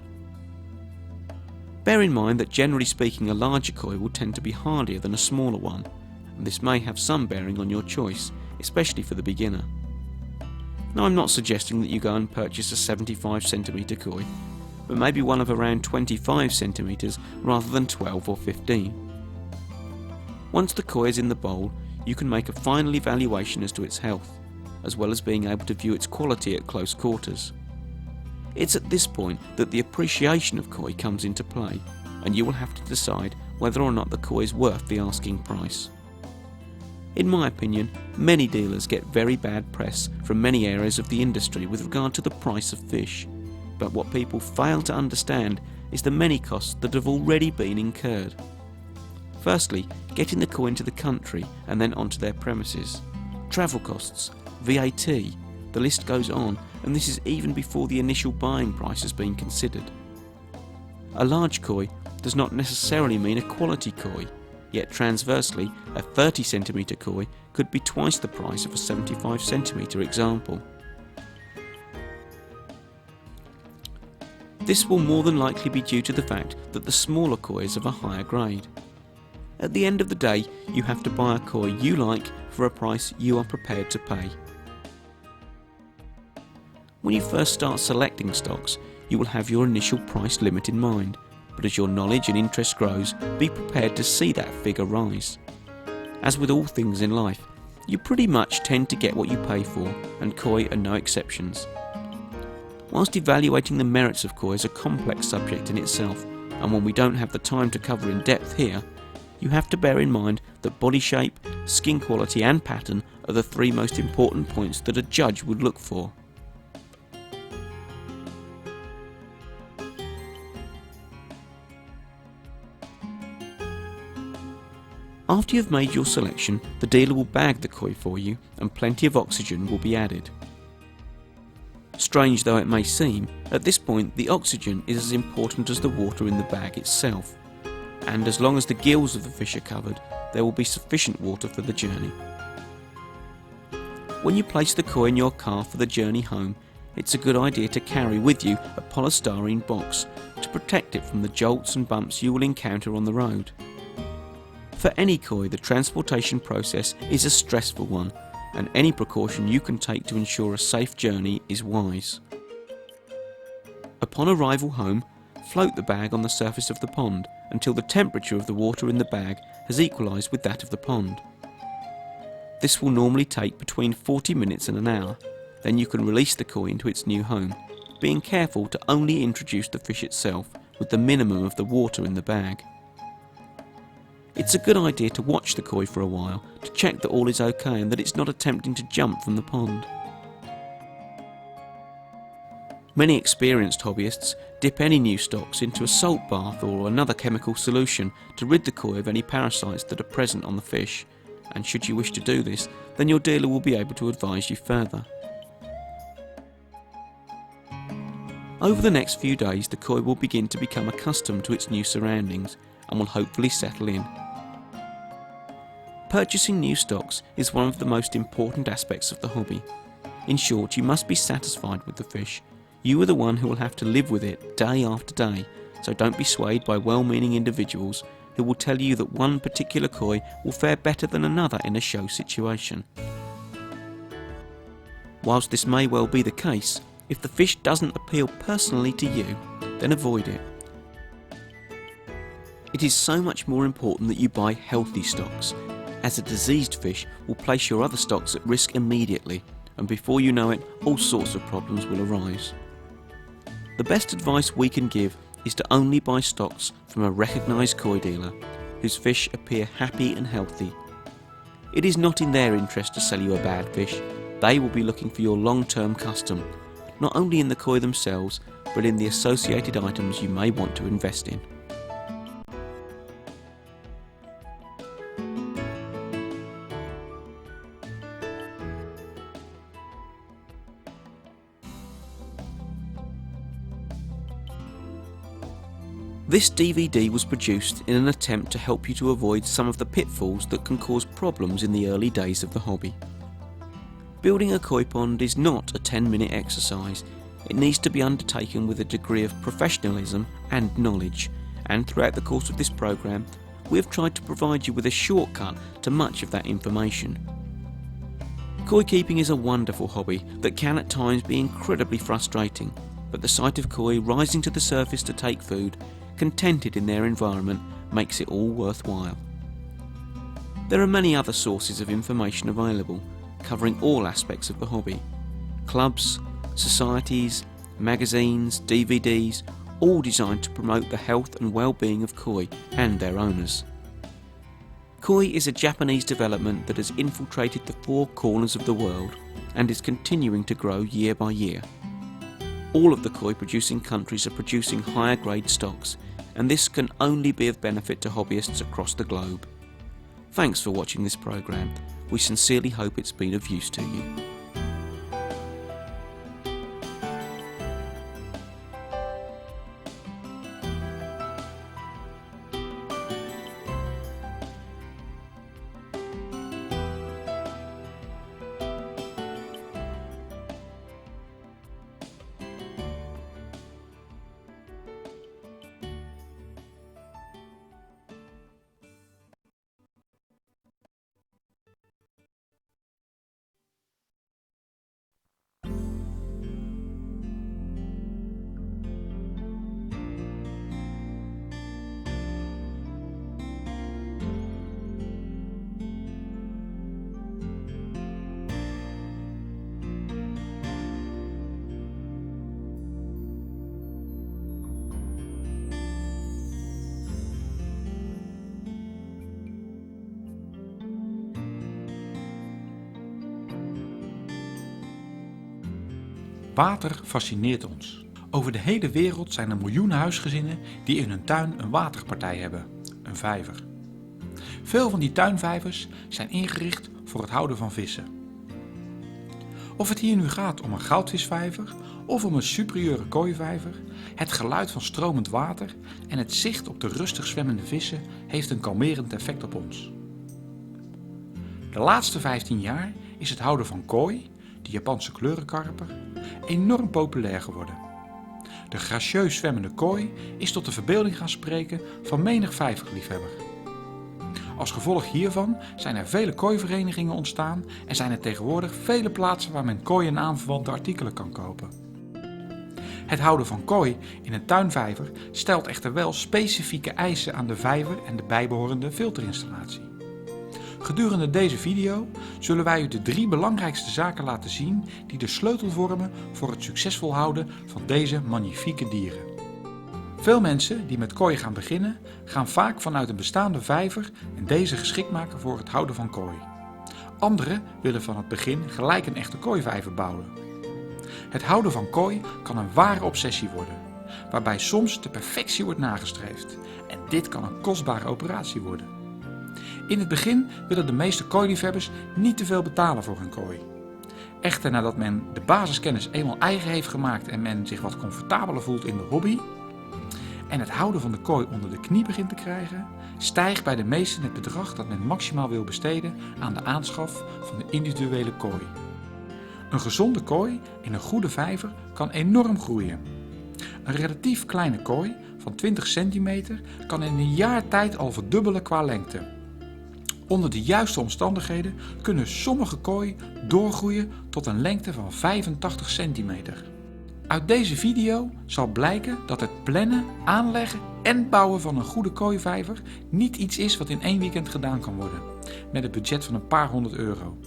Bear in mind that generally speaking a larger koi will tend to be hardier than a smaller one, and this may have some bearing on your choice, especially for the beginner. Now, I'm not suggesting that you go and purchase a 75cm koi, but maybe one of around 25cm rather than 12 or 15. Once the koi is in the bowl, you can make a final evaluation as to its health, as well as being able to view its quality at close quarters. It's at this point that the appreciation of koi comes into play, and you will have to decide whether or not the koi is worth the asking price. In my opinion, many dealers get very bad press from many areas of the industry with regard to the price of fish, but what people fail to understand is the many costs that have already been incurred. Firstly, getting the koi into the country and then onto their premises. Travel costs, VAT, the list goes on, and this is even before the initial buying price has been considered. A large koi does not necessarily mean a quality koi, yet transversely, a 30cm koi could be twice the price of a 75cm example. This will more than likely be due to the fact that the smaller koi is of a higher grade. At the end of the day, you have to buy a koi you like for a price you are prepared to pay. When you first start selecting stocks, you will have your initial price limit in mind, but as your knowledge and interest grows, be prepared to see that figure rise. As with all things in life, you pretty much tend to get what you pay for, and koi are no exceptions. Whilst evaluating the merits of koi is a complex subject in itself, and one we don't have the time to cover in depth here, you have to bear in mind that body shape, skin quality and pattern are the three most important points that a judge would look for. After you've made your selection, the dealer will bag the koi for you and plenty of oxygen will be added. Strange though it may seem, at this point the oxygen is as important as the water in the bag itself, and as long as the gills of the fish are covered, there will be sufficient water for the journey. When you place the koi in your car for the journey home, it's a good idea to carry with you a polystyrene box to protect it from the jolts and bumps you will encounter on the road. For any koi, the transportation process is a stressful one, and any precaution you can take to ensure a safe journey is wise. Upon arrival home, float the bag on the surface of the pond until the temperature of the water in the bag has equalised with that of the pond. This will normally take between 40 minutes and an hour. Then you can release the koi into its new home, being careful to only introduce the fish itself with the minimum of the water in the bag. It's a good idea to watch the koi for a while to check that all is okay and that it's not attempting to jump from the pond. Many experienced hobbyists dip any new stocks into a salt bath or another chemical solution to rid the koi of any parasites that are present on the fish, and should you wish to do this, then your dealer will be able to advise you further. Over the next few days, the koi will begin to become accustomed to its new surroundings and will hopefully settle in. Purchasing new stocks is one of the most important aspects of the hobby. In short, you must be satisfied with the fish. You are the one who will have to live with it day after day, so don't be swayed by well-meaning individuals who will tell you that one particular koi will fare better than another in a show situation. Whilst this may well be the case, if the fish doesn't appeal personally to you, then avoid it. It is so much more important that you buy healthy stocks, as a diseased fish will place your other stocks at risk immediately, and before you know it, all sorts of problems will arise. The best advice we can give is to only buy stocks from a recognised koi dealer, whose fish appear happy and healthy. It is not in their interest to sell you a bad fish. They will be looking for your long-term custom, not only in the koi themselves, but in the associated items you may want to invest in. This DVD was produced in an attempt to help you to avoid some of the pitfalls that can cause problems in the early days of the hobby. Building a koi pond is not a 10-minute exercise. It needs to be undertaken with a degree of professionalism and knowledge, and throughout the course of this program, we have tried to provide you with a shortcut to much of that information. Koi keeping is a wonderful hobby that can at times be incredibly frustrating, but the sight of koi rising to the surface to take food, contented in their environment, makes it all worthwhile. There are many other sources of information available, covering all aspects of the hobby. Clubs, societies, magazines, DVDs, all designed to promote the health and well-being of koi and their owners. Koi is a Japanese development that has infiltrated the four corners of the world and is continuing to grow year by year. All of the koi producing countries are producing higher grade stocks, and this can only be of benefit to hobbyists across the globe. Thanks for watching this program. We sincerely hope it's been of use to you. Water fascineert ons. Over de hele wereld zijn er miljoenen huisgezinnen die in hun tuin een waterpartij hebben, een vijver. Veel van die tuinvijvers zijn ingericht voor het houden van vissen. Of het hier nu gaat om een goudvisvijver of om een superieure kooivijver, het geluid van stromend water en het zicht op de rustig zwemmende vissen heeft een kalmerend effect op ons. De laatste 15 jaar is het houden van kooi, de Japanse kleurenkarper, enorm populair geworden. De gracieus zwemmende kooi is tot de verbeelding gaan spreken van menig vijverliefhebber. Als gevolg hiervan zijn er vele kooiverenigingen ontstaan en zijn er tegenwoordig vele plaatsen waar men kooi en aanverwante artikelen kan kopen. Het houden van kooi in een tuinvijver stelt echter wel specifieke eisen aan de vijver en de bijbehorende filterinstallatie. Gedurende deze video zullen wij u de 3 belangrijkste zaken laten zien die de sleutel vormen voor het succesvol houden van deze magnifieke dieren. Veel mensen die met kooi gaan beginnen, gaan vaak vanuit een bestaande vijver en deze geschikt maken voor het houden van kooi. Anderen willen van het begin gelijk een echte kooivijver bouwen. Het houden van kooi kan een ware obsessie worden, waarbij soms de perfectie wordt nagestreefd en dit kan een kostbare operatie worden. In het begin willen de meeste kooiliefhebbers niet te veel betalen voor hun kooi. Echter nadat men de basiskennis eenmaal eigen heeft gemaakt en men zich wat comfortabeler voelt in de hobby en het houden van de kooi onder de knie begint te krijgen, stijgt bij de meesten het bedrag dat men maximaal wil besteden aan de aanschaf van de individuele kooi. Een gezonde kooi in een goede vijver kan enorm groeien. Een relatief kleine kooi van 20 centimeter kan in een jaar tijd al verdubbelen qua lengte. Onder de juiste omstandigheden kunnen sommige kooi doorgroeien tot een lengte van 85 centimeter. Uit deze video zal blijken dat het plannen, aanleggen en bouwen van een goede kooivijver niet iets is wat in 1 weekend gedaan kan worden, met een budget van een paar honderd euro.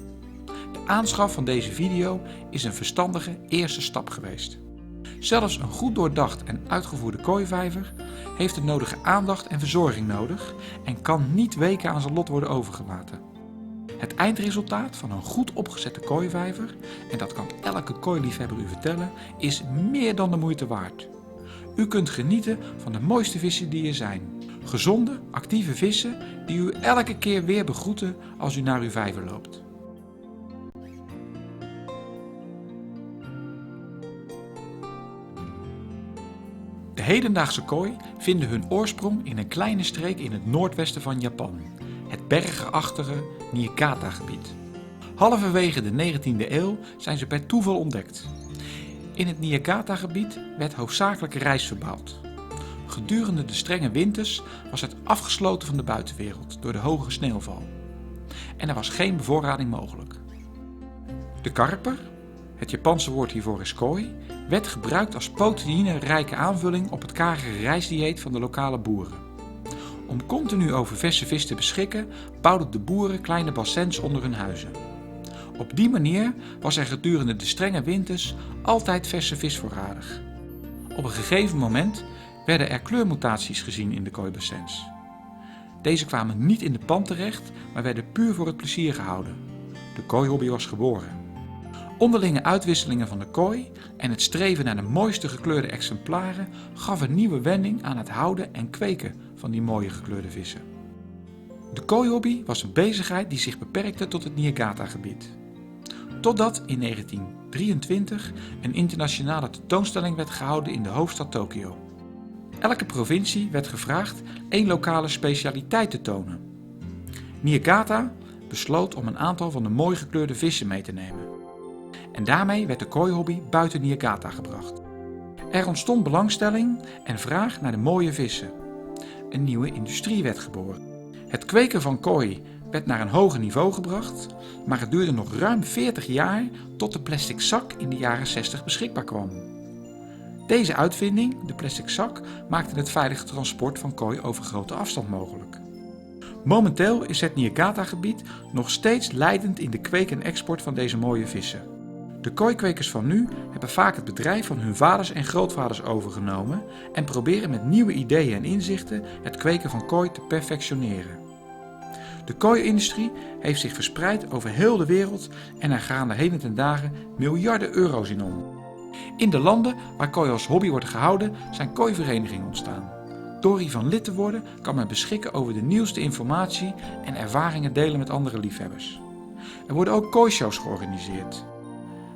De aanschaf van deze video is een verstandige eerste stap geweest. Zelfs een goed doordacht en uitgevoerde kooivijver heeft de nodige aandacht en verzorging nodig en kan niet weken aan zijn lot worden overgelaten. Het eindresultaat van een goed opgezette kooivijver, en dat kan elke kooiliefhebber u vertellen, is meer dan de moeite waard. U kunt genieten van de mooiste vissen die er zijn. Gezonde, actieve vissen die u elke keer weer begroeten als u naar uw vijver loopt. De hedendaagse kooi vinden hun oorsprong in een kleine streek in het noordwesten van Japan, het bergachtige Niigata-gebied. Halverwege de 19e eeuw zijn ze per toeval ontdekt. In het Niigata-gebied werd hoofdzakelijk rijst verbouwd. Gedurende de strenge winters was het afgesloten van de buitenwereld door de hoge sneeuwval. En er was geen bevoorrading mogelijk. De karper, het Japanse woord hiervoor is kooi, werd gebruikt als proteïnerijke aanvulling op het karige rijstdieet van de lokale boeren. Om continu over verse vis te beschikken, bouwden de boeren kleine bassins onder hun huizen. Op die manier was er gedurende de strenge winters altijd verse vis voorradig. Op een gegeven moment werden er kleurmutaties gezien in de kooibassins. Deze kwamen niet in de pan terecht, maar werden puur voor het plezier gehouden. De kooihobby was geboren. Onderlinge uitwisselingen van de kooi en het streven naar de mooiste gekleurde exemplaren gaf een nieuwe wending aan het houden en kweken van die mooie gekleurde vissen. De kooihobby was een bezigheid die zich beperkte tot het Niigata-gebied. Totdat in 1923 een internationale tentoonstelling werd gehouden in de hoofdstad Tokio. Elke provincie werd gevraagd één lokale specialiteit te tonen. Niigata besloot om een aantal van de mooi gekleurde vissen mee te nemen. En daarmee werd de kooihobby buiten Niigata gebracht. Er ontstond belangstelling en vraag naar de mooie vissen. Een nieuwe industrie werd geboren. Het kweken van kooi werd naar een hoger niveau gebracht, maar het duurde nog ruim 40 jaar tot de plastic zak in de jaren 60 beschikbaar kwam. Deze uitvinding, de plastic zak, maakte het veilige transport van kooi over grote afstand mogelijk. Momenteel is het Niigata-gebied nog steeds leidend in de kweek en export van deze mooie vissen. De kooikwekers van nu hebben vaak het bedrijf van hun vaders en grootvaders overgenomen en proberen met nieuwe ideeën en inzichten het kweken van kooi te perfectioneren. De kooi-industrie heeft zich verspreid over heel de wereld en er gaan er heden ten dagen miljarden euro's in om. In de landen waar kooi als hobby wordt gehouden zijn kooiverenigingen ontstaan. Door hiervan lid te worden kan men beschikken over de nieuwste informatie en ervaringen delen met andere liefhebbers. Er worden ook kooishows georganiseerd,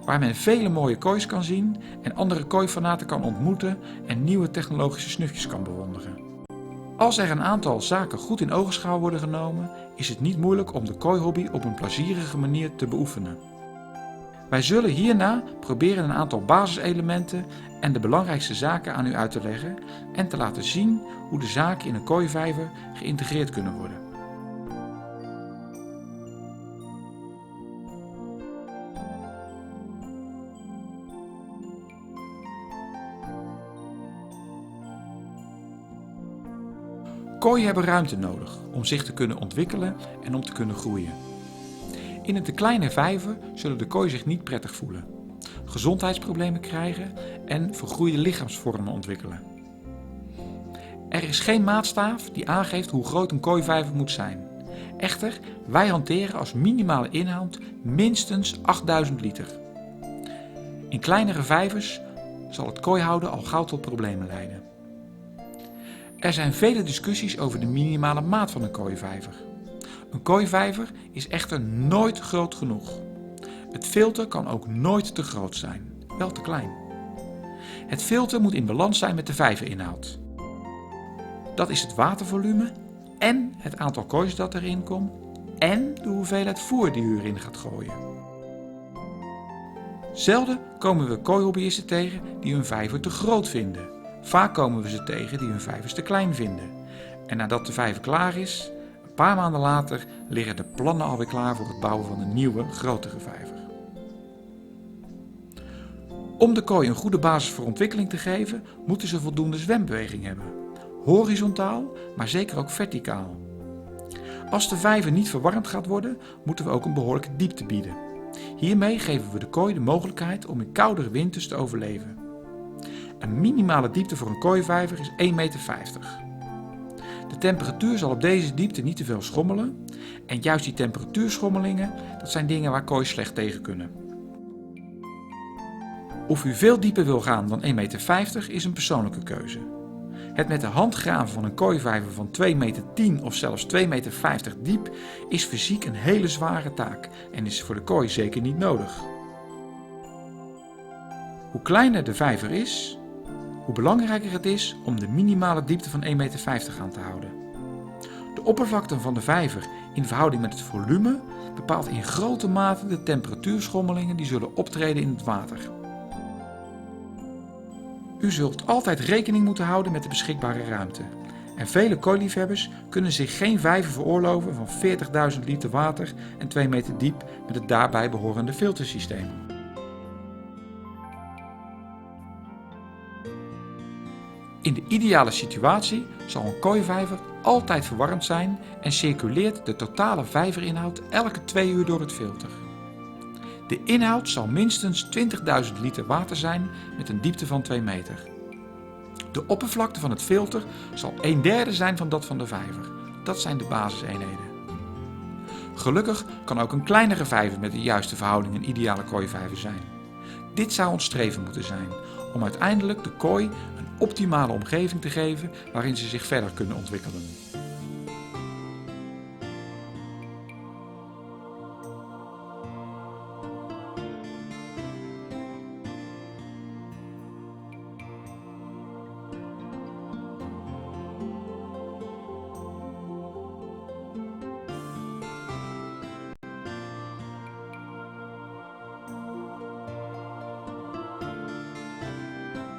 waar men vele mooie koois kan zien en andere kooifanaten kan ontmoeten en nieuwe technologische snufjes kan bewonderen. Als er een aantal zaken goed in ogenschouw worden genomen, is het niet moeilijk om de kooihobby op een plezierige manier te beoefenen. Wij zullen hierna proberen een aantal basiselementen en de belangrijkste zaken aan u uit te leggen en te laten zien hoe de zaken in een kooivijver geïntegreerd kunnen worden. Kooien hebben ruimte nodig om zich te kunnen ontwikkelen en om te kunnen groeien. In een te kleine vijver zullen de kooi zich niet prettig voelen, gezondheidsproblemen krijgen en vergroeide lichaamsvormen ontwikkelen. Er is geen maatstaaf die aangeeft hoe groot een kooivijver moet zijn. Echter, wij hanteren als minimale inhoud minstens 8000 liter. In kleinere vijvers zal het kooihouden al gauw tot problemen leiden. Er zijn vele discussies over de minimale maat van een kooivijver. Een kooivijver is echter nooit groot genoeg. Het filter kan ook nooit te groot zijn, wel te klein. Het filter moet in balans zijn met de vijverinhoud. Dat is het watervolume en het aantal koois dat erin komt en de hoeveelheid voer die u erin gaat gooien. Zelden komen we kooihobbyisten tegen die hun vijver te groot vinden. Vaak komen we ze tegen die hun vijvers te klein vinden. En nadat de vijver klaar is, een paar maanden later liggen de plannen alweer klaar voor het bouwen van een nieuwe, grotere vijver. Om de kooi een goede basis voor ontwikkeling te geven, moeten ze voldoende zwembeweging hebben. Horizontaal, maar zeker ook verticaal. Als de vijver niet verwarmd gaat worden, moeten we ook een behoorlijke diepte bieden. Hiermee geven we de kooi de mogelijkheid om in koudere winters te overleven. Een minimale diepte voor een kooivijver is 1,50 meter. De temperatuur zal op deze diepte niet te veel schommelen en juist die temperatuurschommelingen, dat zijn dingen waar koois slecht tegen kunnen. Of u veel dieper wil gaan dan 1,50 meter is een persoonlijke keuze. Het met de hand graven van een kooivijver van 2,10 meter of zelfs 2,50 meter diep is fysiek een hele zware taak en is voor de kooi zeker niet nodig. Hoe kleiner de vijver is, hoe belangrijker het is om de minimale diepte van 1,50 meter aan te houden. De oppervlakte van de vijver in verhouding met het volume bepaalt in grote mate de temperatuurschommelingen die zullen optreden in het water. U zult altijd rekening moeten houden met de beschikbare ruimte. En vele kooiliefhebbers kunnen zich geen vijver veroorloven van 40.000 liter water en 2 meter diep met het daarbij behorende filtersysteem. In de ideale situatie zal een kooivijver altijd verwarmd zijn en circuleert de totale vijverinhoud elke 2 uur door het filter. De inhoud zal minstens 20.000 liter water zijn met een diepte van 2 meter. De oppervlakte van het filter zal 1/3 zijn van dat van de vijver. Dat zijn de basiseenheden. Gelukkig kan ook een kleinere vijver met de juiste verhouding een ideale kooivijver zijn. Dit zou ons streven moeten zijn, om uiteindelijk de kooi een optimale omgeving te geven waarin ze zich verder kunnen ontwikkelen.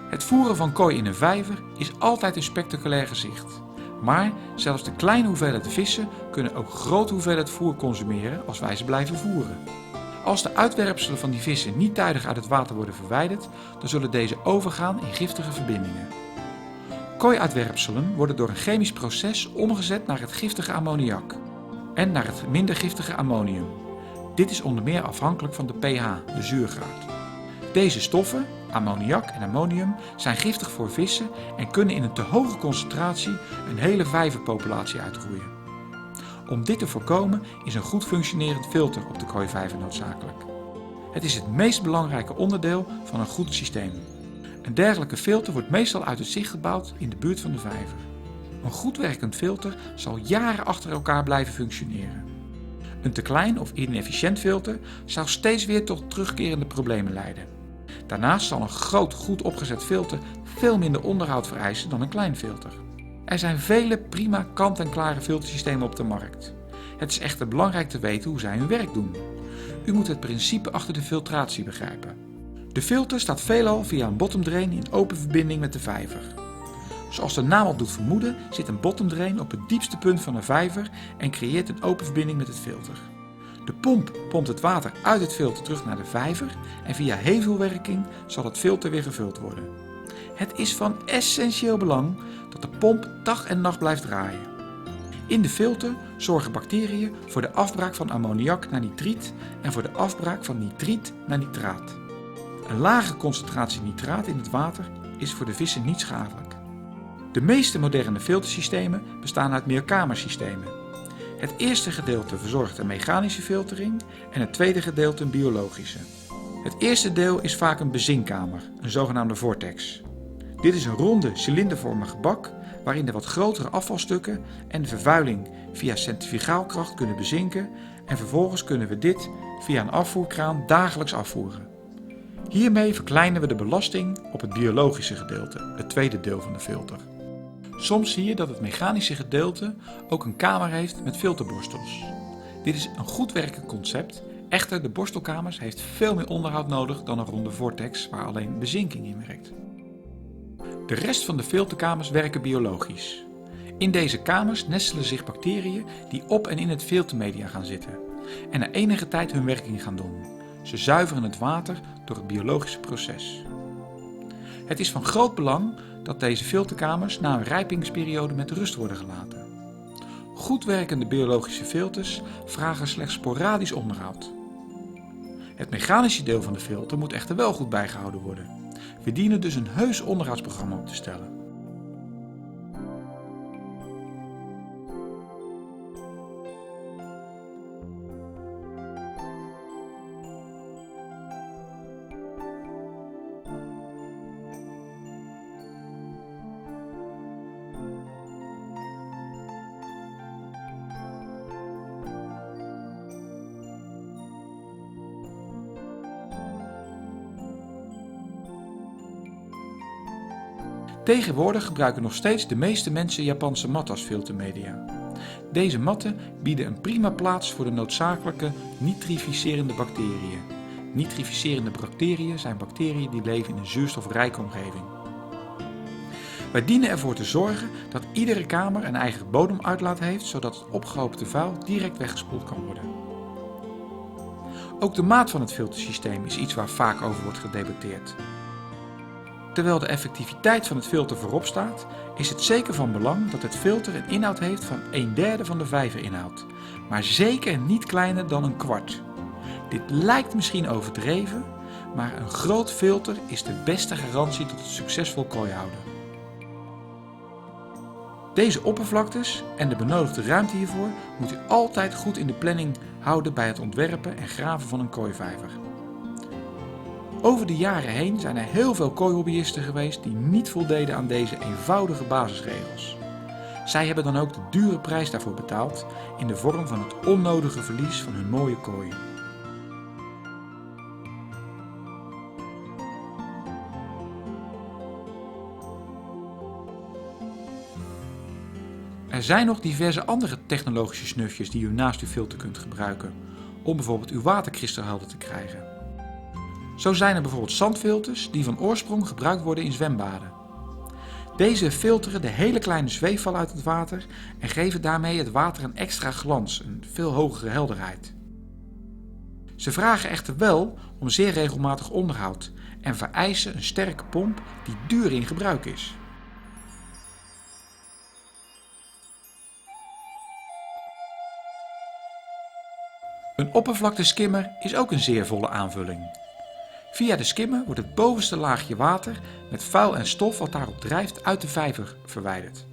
Het voeren van kooi in een vijver is altijd een spectaculair gezicht. Maar zelfs de kleine hoeveelheid vissen kunnen ook grote hoeveelheid voer consumeren als wij ze blijven voeren. Als de uitwerpselen van die vissen niet tijdig uit het water worden verwijderd, dan zullen deze overgaan in giftige verbindingen. Kooiuitwerpselen worden door een chemisch proces omgezet naar het giftige ammoniak en naar het minder giftige ammonium. Dit is onder meer afhankelijk van de pH, de zuurgraad. Deze stoffen, ammoniak en ammonium, zijn giftig voor vissen en kunnen in een te hoge concentratie een hele vijverpopulatie uitroeien. Om dit te voorkomen is een goed functionerend filter op de kooivijver noodzakelijk. Het is het meest belangrijke onderdeel van een goed systeem. Een dergelijke filter wordt meestal uit het zicht gebouwd in de buurt van de vijver. Een goed werkend filter zal jaren achter elkaar blijven functioneren. Een te klein of inefficiënt filter zou steeds weer tot terugkerende problemen leiden. Daarnaast zal een groot, goed opgezet filter veel minder onderhoud vereisen dan een klein filter. Er zijn vele prima kant-en-klare filtersystemen op de markt. Het is echter belangrijk te weten hoe zij hun werk doen. U moet het principe achter de filtratie begrijpen. De filter staat veelal via een bottom drain in open verbinding met de vijver. Zoals de naam al doet vermoeden, zit een bottom drain op het diepste punt van een vijver en creëert een open verbinding met het filter. De pomp pompt het water uit het filter terug naar de vijver en via hevelwerking zal het filter weer gevuld worden. Het is van essentieel belang dat de pomp dag en nacht blijft draaien. In de filter zorgen bacteriën voor de afbraak van ammoniak naar nitriet en voor de afbraak van nitriet naar nitraat. Een lage concentratie nitraat in het water is voor de vissen niet schadelijk. De meeste moderne filtersystemen bestaan uit meerkamersystemen. Het eerste gedeelte verzorgt een mechanische filtering en het tweede gedeelte een biologische. Het eerste deel is vaak een bezinkkamer, een zogenaamde vortex. Dit is een ronde, cilindervormige bak waarin de wat grotere afvalstukken en de vervuiling via centrifugaalkracht kunnen bezinken en vervolgens kunnen we dit via een afvoerkraan dagelijks afvoeren. Hiermee verkleinen we de belasting op het biologische gedeelte, het tweede deel van de filter. Soms zie je dat het mechanische gedeelte ook een kamer heeft met filterborstels. Dit is een goed werkend concept, echter de borstelkamers heeft veel meer onderhoud nodig dan een ronde vortex waar alleen bezinking in werkt. De rest van de filterkamers werken biologisch. In deze kamers nestelen zich bacteriën die op en in het filtermedia gaan zitten en na enige tijd hun werking gaan doen. Ze zuiveren het water door het biologische proces. Het is van groot belang dat deze filterkamers na een rijpingsperiode met rust worden gelaten. Goed werkende biologische filters vragen slechts sporadisch onderhoud. Het mechanische deel van de filter moet echter wel goed bijgehouden worden. We dienen dus een heus onderhoudsprogramma op te stellen. Tegenwoordig gebruiken nog steeds de meeste mensen Japanse matten als filtermedia. Deze matten bieden een prima plaats voor de noodzakelijke nitrificerende bacteriën. Nitrificerende bacteriën zijn bacteriën die leven in een zuurstofrijke omgeving. Wij dienen ervoor te zorgen dat iedere kamer een eigen bodemuitlaat heeft, zodat het opgehoopte vuil direct weggespoeld kan worden. Ook de maat van het filtersysteem is iets waar vaak over wordt gedebatteerd. Terwijl de effectiviteit van het filter voorop staat, is het zeker van belang dat het filter een inhoud heeft van 1/3 van de vijverinhoud, maar zeker niet kleiner dan 1/4. Dit lijkt misschien overdreven, maar een groot filter is de beste garantie tot het succesvol kooihouden. Deze oppervlaktes en de benodigde ruimte hiervoor moet u altijd goed in de planning houden bij het ontwerpen en graven van een kooivijver. Over de jaren heen zijn er heel veel kooihobbyisten geweest die niet voldeden aan deze eenvoudige basisregels. Zij hebben dan ook de dure prijs daarvoor betaald in de vorm van het onnodige verlies van hun mooie kooi. Er zijn nog diverse andere technologische snufjes die u naast uw filter kunt gebruiken om bijvoorbeeld uw waterkristal helder te krijgen. Zo zijn er bijvoorbeeld zandfilters die van oorsprong gebruikt worden in zwembaden. Deze filteren de hele kleine zweefval uit het water en geven daarmee het water een extra glans, een veel hogere helderheid. Ze vragen echter wel om zeer regelmatig onderhoud en vereisen een sterke pomp die duur in gebruik is. Een oppervlakteskimmer is ook een zeer volle aanvulling. Via de skimmer wordt het bovenste laagje water met vuil en stof wat daarop drijft uit de vijver verwijderd.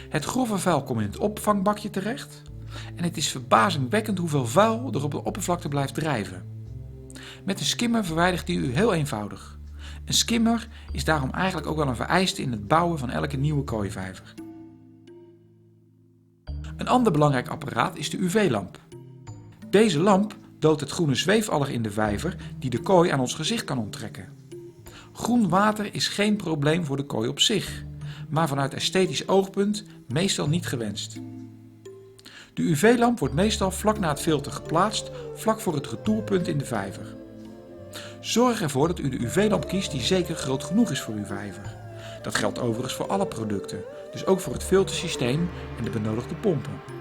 Het grove vuil komt in het opvangbakje terecht en het is verbazingwekkend hoeveel vuil er op de oppervlakte blijft drijven. Met een skimmer verwijdert die u heel eenvoudig. Een skimmer is daarom eigenlijk ook wel een vereiste in het bouwen van elke nieuwe kooivijver. Een ander belangrijk apparaat is de UV-lamp. Deze lamp doodt het groene zweefalg in de vijver die de kooi aan ons gezicht kan onttrekken. Groen water is geen probleem voor de kooi op zich, maar vanuit esthetisch oogpunt meestal niet gewenst. De UV-lamp wordt meestal vlak na het filter geplaatst, vlak voor het retourpunt in de vijver. Zorg ervoor dat u de UV-lamp kiest die zeker groot genoeg is voor uw vijver. Dat geldt overigens voor alle producten, dus ook voor het filtersysteem en de benodigde pompen.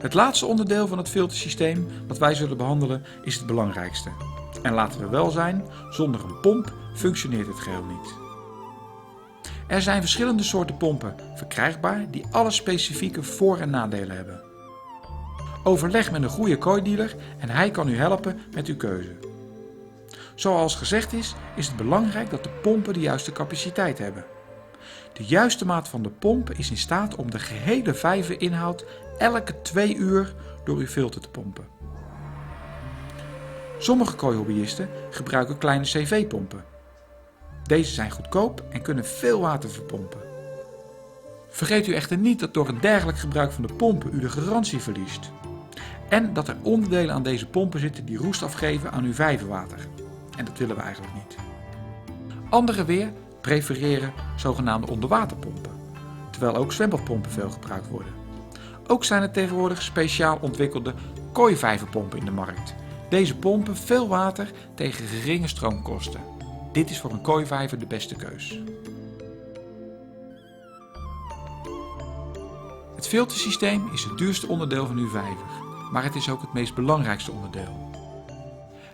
Het laatste onderdeel van het filtersysteem wat wij zullen behandelen is het belangrijkste. En laten we wel zijn, zonder een pomp functioneert het geheel niet. Er zijn verschillende soorten pompen verkrijgbaar die alle specifieke voor- en nadelen hebben. Overleg met een goede kooidealer en hij kan u helpen met uw keuze. Zoals gezegd is het belangrijk dat de pompen de juiste capaciteit hebben. De juiste maat van de pomp is in staat om de gehele vijverinhoud elke 2 uur door uw filter te pompen. Sommige kooihobbyisten gebruiken kleine cv-pompen. Deze zijn goedkoop en kunnen veel water verpompen. Vergeet u echter niet dat door het dergelijk gebruik van de pompen u de garantie verliest. En dat er onderdelen aan deze pompen zitten die roest afgeven aan uw vijverwater. En dat willen we eigenlijk niet. Anderen weer prefereren zogenaamde onderwaterpompen, terwijl ook zwembadpompen veel gebruikt worden. Ook zijn er tegenwoordig speciaal ontwikkelde kooivijverpompen in de markt. Deze pompen veel water tegen geringe stroomkosten. Dit is voor een kooivijver de beste keus. Het filtersysteem is het duurste onderdeel van uw vijver, maar het is ook het meest belangrijkste onderdeel.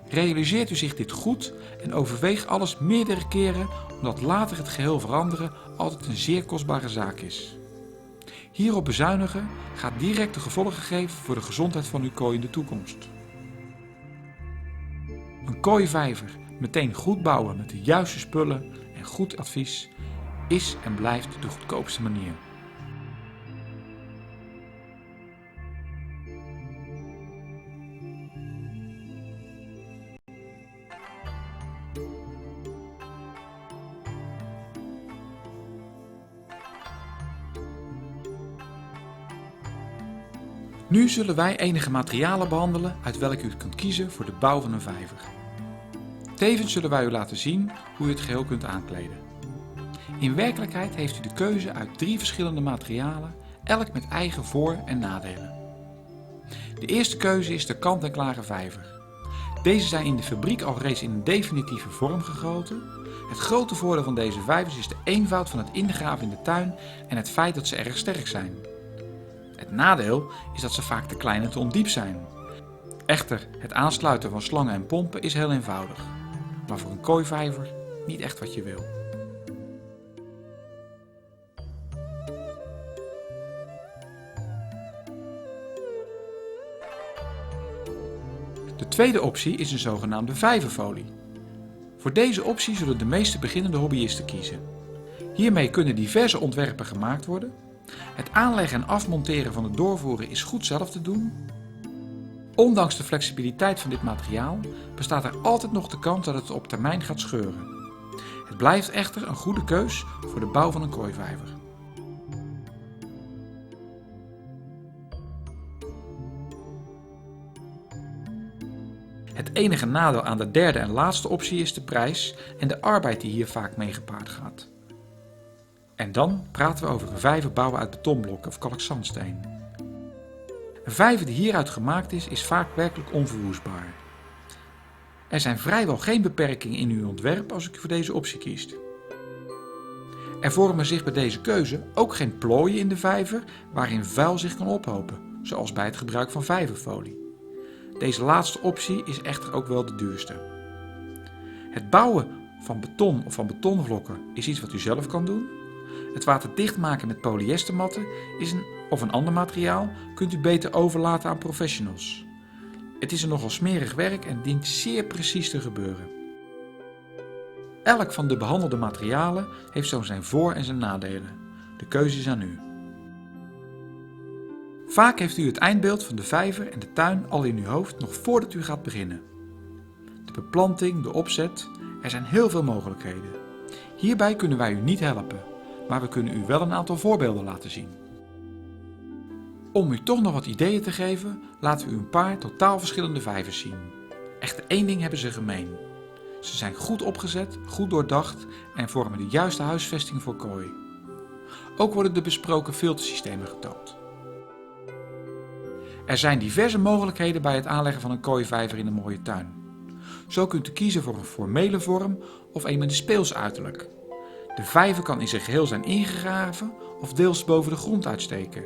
Realiseert u zich dit goed en overweeg alles meerdere keren, omdat later het geheel veranderen altijd een zeer kostbare zaak is. Hierop bezuinigen gaat direct de gevolgen geven voor de gezondheid van uw kooi in de toekomst. Een kooivijver meteen goed bouwen met de juiste spullen en goed advies is en blijft de goedkoopste manier. Nu zullen wij enige materialen behandelen uit welke u kunt kiezen voor de bouw van een vijver. Tevens zullen wij u laten zien hoe u het geheel kunt aankleden. In werkelijkheid heeft u de keuze uit 3 verschillende materialen, elk met eigen voor- en nadelen. De eerste keuze is de kant-en-klare vijver. Deze zijn in de fabriek al reeds in een definitieve vorm gegoten. Het grote voordeel van deze vijvers is de eenvoud van het ingraven in de tuin en het feit dat ze erg sterk zijn. Het nadeel is dat ze vaak te klein en te ondiep zijn. Echter, het aansluiten van slangen en pompen is heel eenvoudig, maar voor een kooivijver niet echt wat je wil. De tweede optie is een zogenaamde vijverfolie. Voor deze optie zullen de meeste beginnende hobbyisten kiezen. Hiermee kunnen diverse ontwerpen gemaakt worden. Het aanleggen en afmonteren van het doorvoeren is goed zelf te doen. Ondanks de flexibiliteit van dit materiaal bestaat er altijd nog de kans dat het op termijn gaat scheuren. Het blijft echter een goede keus voor de bouw van een kooivijver. Het enige nadeel aan de derde en laatste optie is de prijs en de arbeid die hier vaak mee gepaard gaat. En dan praten we over een vijver bouwen uit betonblokken of kalkzandsteen. Een vijver die hieruit gemaakt is vaak werkelijk onverwoestbaar. Er zijn vrijwel geen beperkingen in uw ontwerp als u voor deze optie kiest. Er vormen zich bij deze keuze ook geen plooien in de vijver waarin vuil zich kan ophopen, zoals bij het gebruik van vijverfolie. Deze laatste optie is echter ook wel de duurste. Het bouwen van beton of van betonvlokken is iets wat u zelf kan doen. Het waterdicht maken met polyestermatten of een ander materiaal kunt u beter overlaten aan professionals. Het is een nogal smerig werk en dient zeer precies te gebeuren. Elk van de behandelde materialen heeft zo zijn voor- en zijn nadelen. De keuze is aan u. Vaak heeft u het eindbeeld van de vijver en de tuin al in uw hoofd nog voordat u gaat beginnen. De beplanting, de opzet, er zijn heel veel mogelijkheden. Hierbij kunnen wij u niet helpen, maar we kunnen u wel een aantal voorbeelden laten zien. Om u toch nog wat ideeën te geven, laten we u een paar totaal verschillende vijvers zien. Echter één ding hebben ze gemeen. Ze zijn goed opgezet, goed doordacht en vormen de juiste huisvesting voor kooi. Ook worden de besproken filtersystemen getoond. Er zijn diverse mogelijkheden bij het aanleggen van een kooivijver in een mooie tuin. Zo kunt u kiezen voor een formele vorm of een met een speels uiterlijk. De vijver kan in zijn geheel zijn ingegraven of deels boven de grond uitsteken.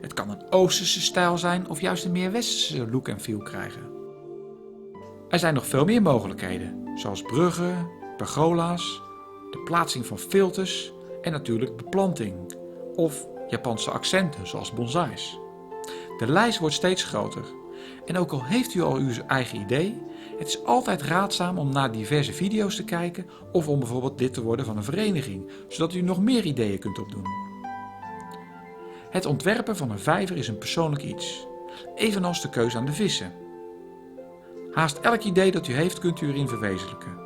Het kan een Oosterse stijl zijn of juist een meer Westerse look en feel krijgen. Er zijn nog veel meer mogelijkheden, zoals bruggen, pergola's, de plaatsing van filters en natuurlijk beplanting of Japanse accenten zoals bonsais. De lijst wordt steeds groter en ook al heeft u al uw eigen idee, het is altijd raadzaam om naar diverse video's te kijken of om bijvoorbeeld lid te worden van een vereniging, zodat u nog meer ideeën kunt opdoen. Het ontwerpen van een vijver is een persoonlijk iets, evenals de keuze aan de vissen. Haast elk idee dat u heeft kunt u erin verwezenlijken.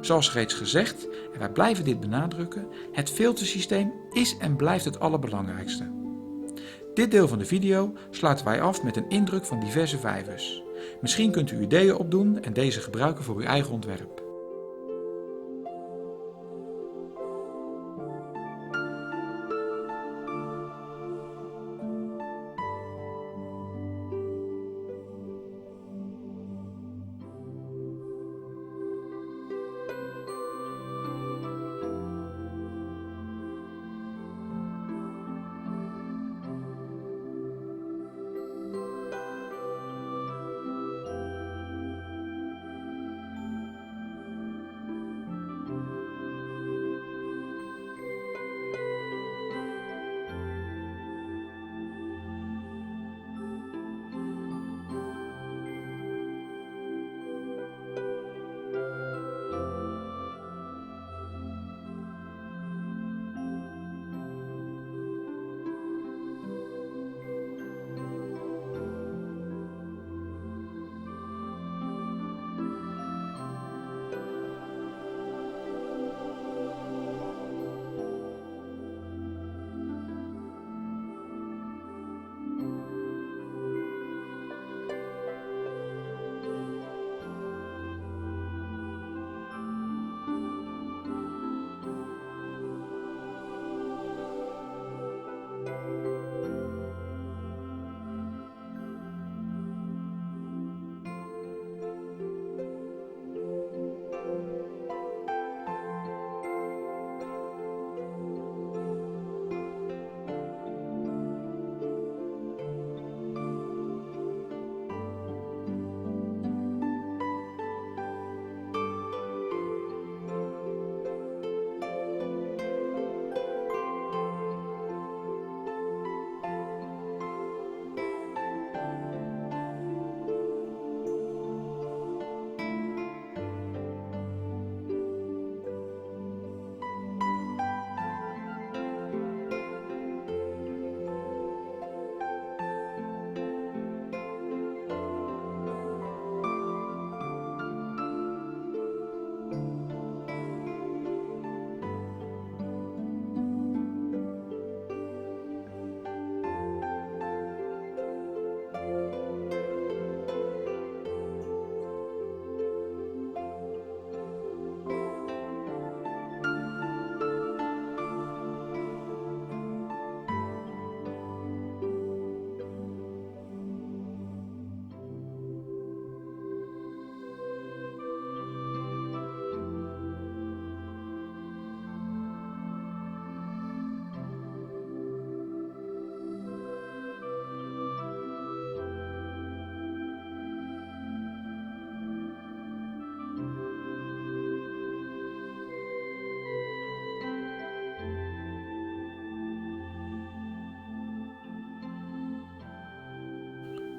Zoals reeds gezegd, en wij blijven dit benadrukken, het filtersysteem is en blijft het allerbelangrijkste. Dit deel van de video sluiten wij af met een indruk van diverse vijvers. Misschien kunt u ideeën opdoen en deze gebruiken voor uw eigen ontwerp.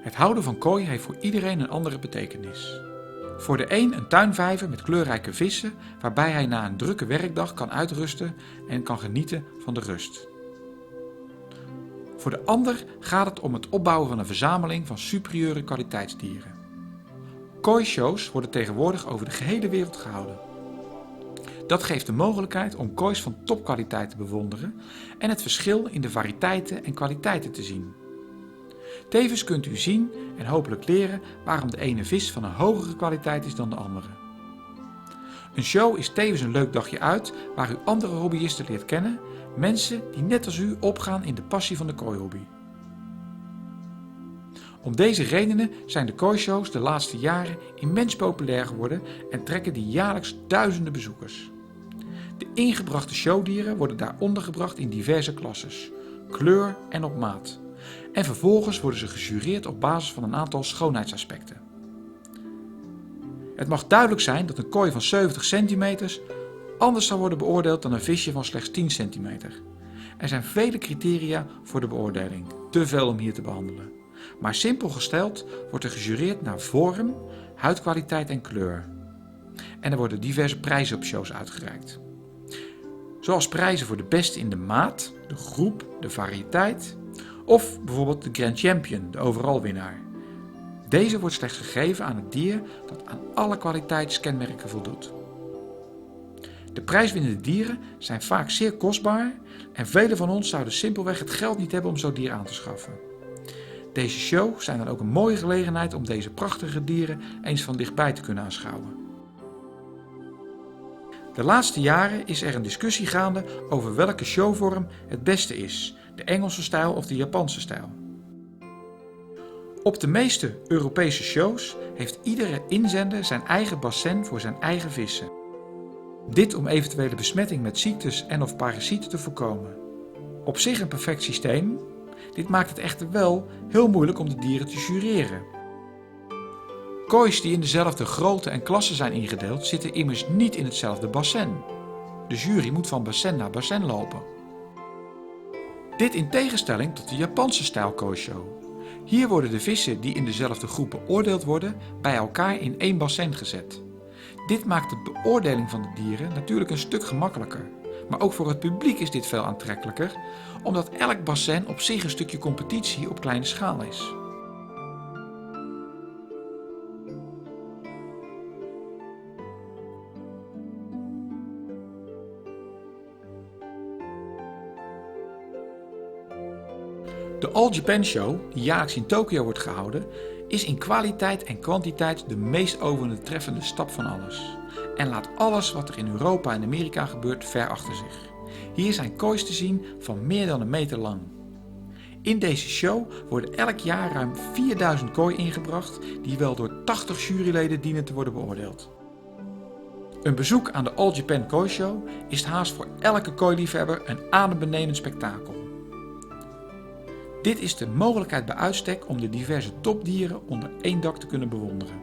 Het houden van kooi heeft voor iedereen een andere betekenis. Voor de een tuinvijver met kleurrijke vissen, waarbij hij na een drukke werkdag kan uitrusten en kan genieten van de rust. Voor de ander gaat het om het opbouwen van een verzameling van superieure kwaliteitsdieren. Kooishows worden tegenwoordig over de gehele wereld gehouden. Dat geeft de mogelijkheid om koois van topkwaliteit te bewonderen en het verschil in de variëteiten en kwaliteiten te zien. Tevens kunt u zien en hopelijk leren waarom de ene vis van een hogere kwaliteit is dan de andere. Een show is tevens een leuk dagje uit waar u andere hobbyisten leert kennen, mensen die net als u opgaan in de passie van de kooihobby. Om deze redenen zijn de kooishows de laatste jaren immens populair geworden en trekken die jaarlijks duizenden bezoekers. De ingebrachte showdieren worden daar ondergebracht in diverse klasses, kleur en op maat. En vervolgens worden ze gejureerd op basis van een aantal schoonheidsaspecten. Het mag duidelijk zijn dat een kooi van 70 centimeter anders zal worden beoordeeld dan een visje van slechts 10 centimeter. Er zijn vele criteria voor de beoordeling, te veel om hier te behandelen. Maar simpel gesteld wordt er gejureerd naar vorm, huidkwaliteit en kleur. En er worden diverse prijzen op shows uitgereikt. Zoals prijzen voor de beste in de maat, de groep, de variëteit of bijvoorbeeld de Grand Champion, de overalwinnaar. Deze wordt slechts gegeven aan het dier dat aan alle kwaliteitskenmerken voldoet. De prijswinnende dieren zijn vaak zeer kostbaar en velen van ons zouden simpelweg het geld niet hebben om zo'n dier aan te schaffen. Deze shows zijn dan ook een mooie gelegenheid om deze prachtige dieren eens van dichtbij te kunnen aanschouwen. De laatste jaren is er een discussie gaande over welke showvorm het beste is, de Engelse stijl of de Japanse stijl. Op de meeste Europese shows heeft iedere inzender zijn eigen bassin voor zijn eigen vissen. Dit om eventuele besmetting met ziektes en of parasieten te voorkomen. Op zich een perfect systeem, dit maakt het echter wel heel moeilijk om de dieren te jureren. Koois die in dezelfde grootte en klasse zijn ingedeeld zitten immers niet in hetzelfde bassin. De jury moet van bassin naar bassin lopen. Dit in tegenstelling tot de Japanse stijl kooishow. Hier worden de vissen die in dezelfde groep beoordeeld worden bij elkaar in één bassin gezet. Dit maakt de beoordeling van de dieren natuurlijk een stuk gemakkelijker. Maar ook voor het publiek is dit veel aantrekkelijker, omdat elk bassin op zich een stukje competitie op kleine schaal is. De All Japan Show, die jaarlijks in Tokio wordt gehouden, is in kwaliteit en kwantiteit de meest overtreffende stap van alles. En laat alles wat er in Europa en Amerika gebeurt ver achter zich. Hier zijn koois te zien van meer dan 1 meter lang. In deze show worden elk jaar ruim 4000 kooi ingebracht die wel door 80 juryleden dienen te worden beoordeeld. Een bezoek aan de All Japan Koi Show is haast voor elke kooiliefhebber een adembenemend spektakel. Dit is de mogelijkheid bij uitstek om de diverse topdieren onder één dak te kunnen bewonderen.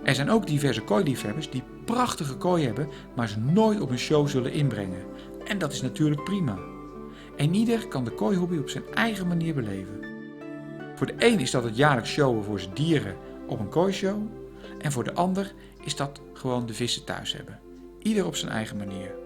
Er zijn ook diverse kooiliefhebbers die prachtige kooi hebben, maar ze nooit op een show zullen inbrengen. En dat is natuurlijk prima. En ieder kan de kooihobby op zijn eigen manier beleven. Voor de een is dat het jaarlijks showen voor zijn dieren op een kooishow. En voor de ander is dat gewoon de vissen thuis hebben. Ieder op zijn eigen manier.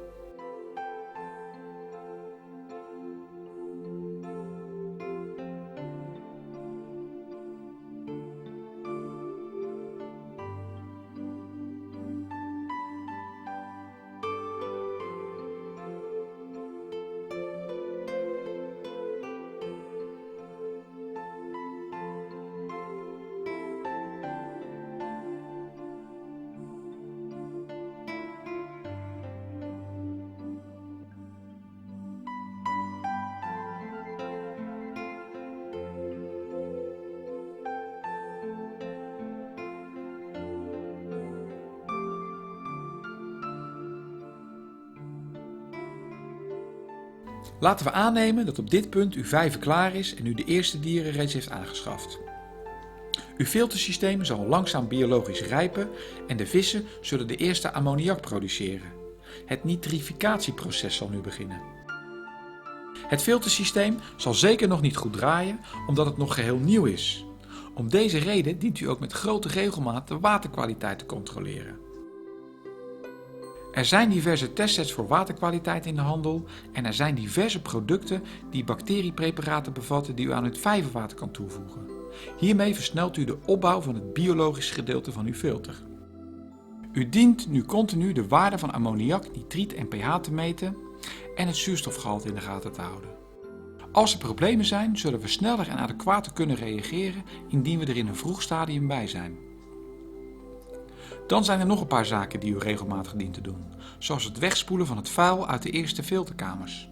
Laten we aannemen dat op dit punt uw vijver klaar is en u de eerste dieren reeds heeft aangeschaft. Uw filtersysteem zal langzaam biologisch rijpen en de vissen zullen de eerste ammoniak produceren. Het nitrificatieproces zal nu beginnen. Het filtersysteem zal zeker nog niet goed draaien omdat het nog geheel nieuw is. Om deze reden dient u ook met grote regelmaat de waterkwaliteit te controleren. Er zijn diverse testsets voor waterkwaliteit in de handel en er zijn diverse producten die bacteriepreparaten bevatten die u aan het vijverwater kan toevoegen. Hiermee versnelt u de opbouw van het biologische gedeelte van uw filter. U dient nu continu de waarde van ammoniak, nitriet en pH te meten en het zuurstofgehalte in de gaten te houden. Als er problemen zijn, zullen we sneller en adequater kunnen reageren indien we er in een vroeg stadium bij zijn. Dan zijn er nog een paar zaken die u regelmatig dient te doen, zoals het wegspoelen van het vuil uit de eerste filterkamers.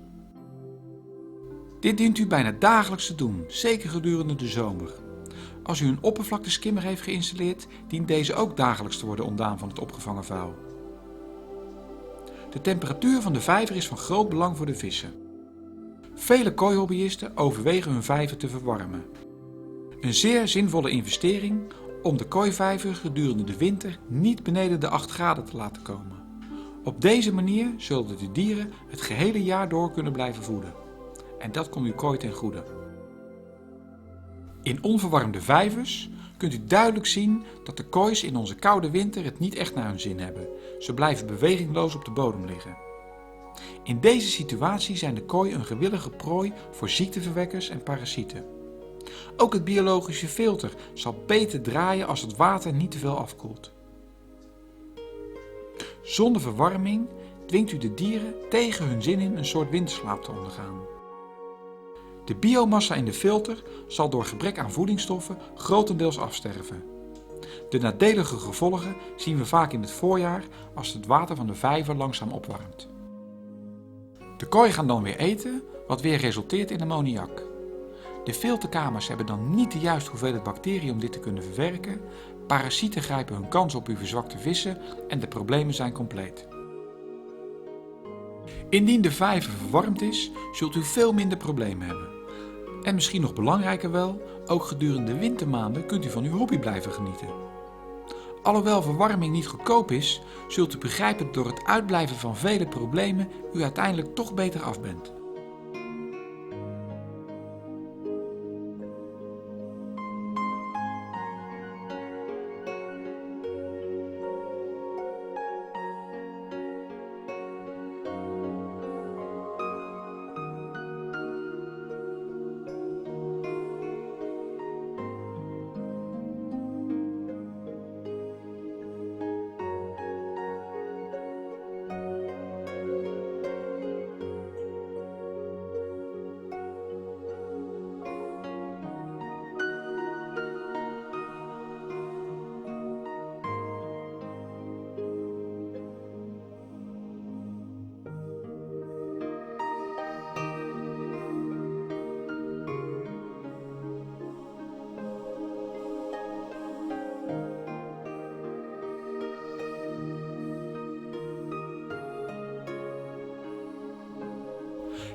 Dit dient u bijna dagelijks te doen, zeker gedurende de zomer. Als u een oppervlakteskimmer heeft geïnstalleerd, dient deze ook dagelijks te worden ontdaan van het opgevangen vuil. De temperatuur van de vijver is van groot belang voor de vissen. Vele kooihobbyisten overwegen hun vijver te verwarmen. Een zeer zinvolle investering om de kooivijver gedurende de winter niet beneden de 8 graden te laten komen. Op deze manier zullen de dieren het gehele jaar door kunnen blijven voeden. En dat komt uw kooi ten goede. In onverwarmde vijvers kunt u duidelijk zien dat de koois in onze koude winter het niet echt naar hun zin hebben. Ze blijven bewegingloos op de bodem liggen. In deze situatie zijn de kooi een gewillige prooi voor ziekteverwekkers en parasieten. Ook het biologische filter zal beter draaien als het water niet te veel afkoelt. Zonder verwarming dwingt u de dieren tegen hun zin in een soort winterslaap te ondergaan. De biomassa in de filter zal door gebrek aan voedingsstoffen grotendeels afsterven. De nadelige gevolgen zien we vaak in het voorjaar als het water van de vijver langzaam opwarmt. De kooi gaan dan weer eten, wat weer resulteert in ammoniak. De filterkamers hebben dan niet de juiste hoeveelheid bacteriën om dit te kunnen verwerken, parasieten grijpen hun kans op uw verzwakte vissen en de problemen zijn compleet. Indien de vijver verwarmd is, zult u veel minder problemen hebben. En misschien nog belangrijker wel, ook gedurende de wintermaanden kunt u van uw hobby blijven genieten. Alhoewel verwarming niet goedkoop is, zult u begrijpen dat door het uitblijven van vele problemen u uiteindelijk toch beter af bent.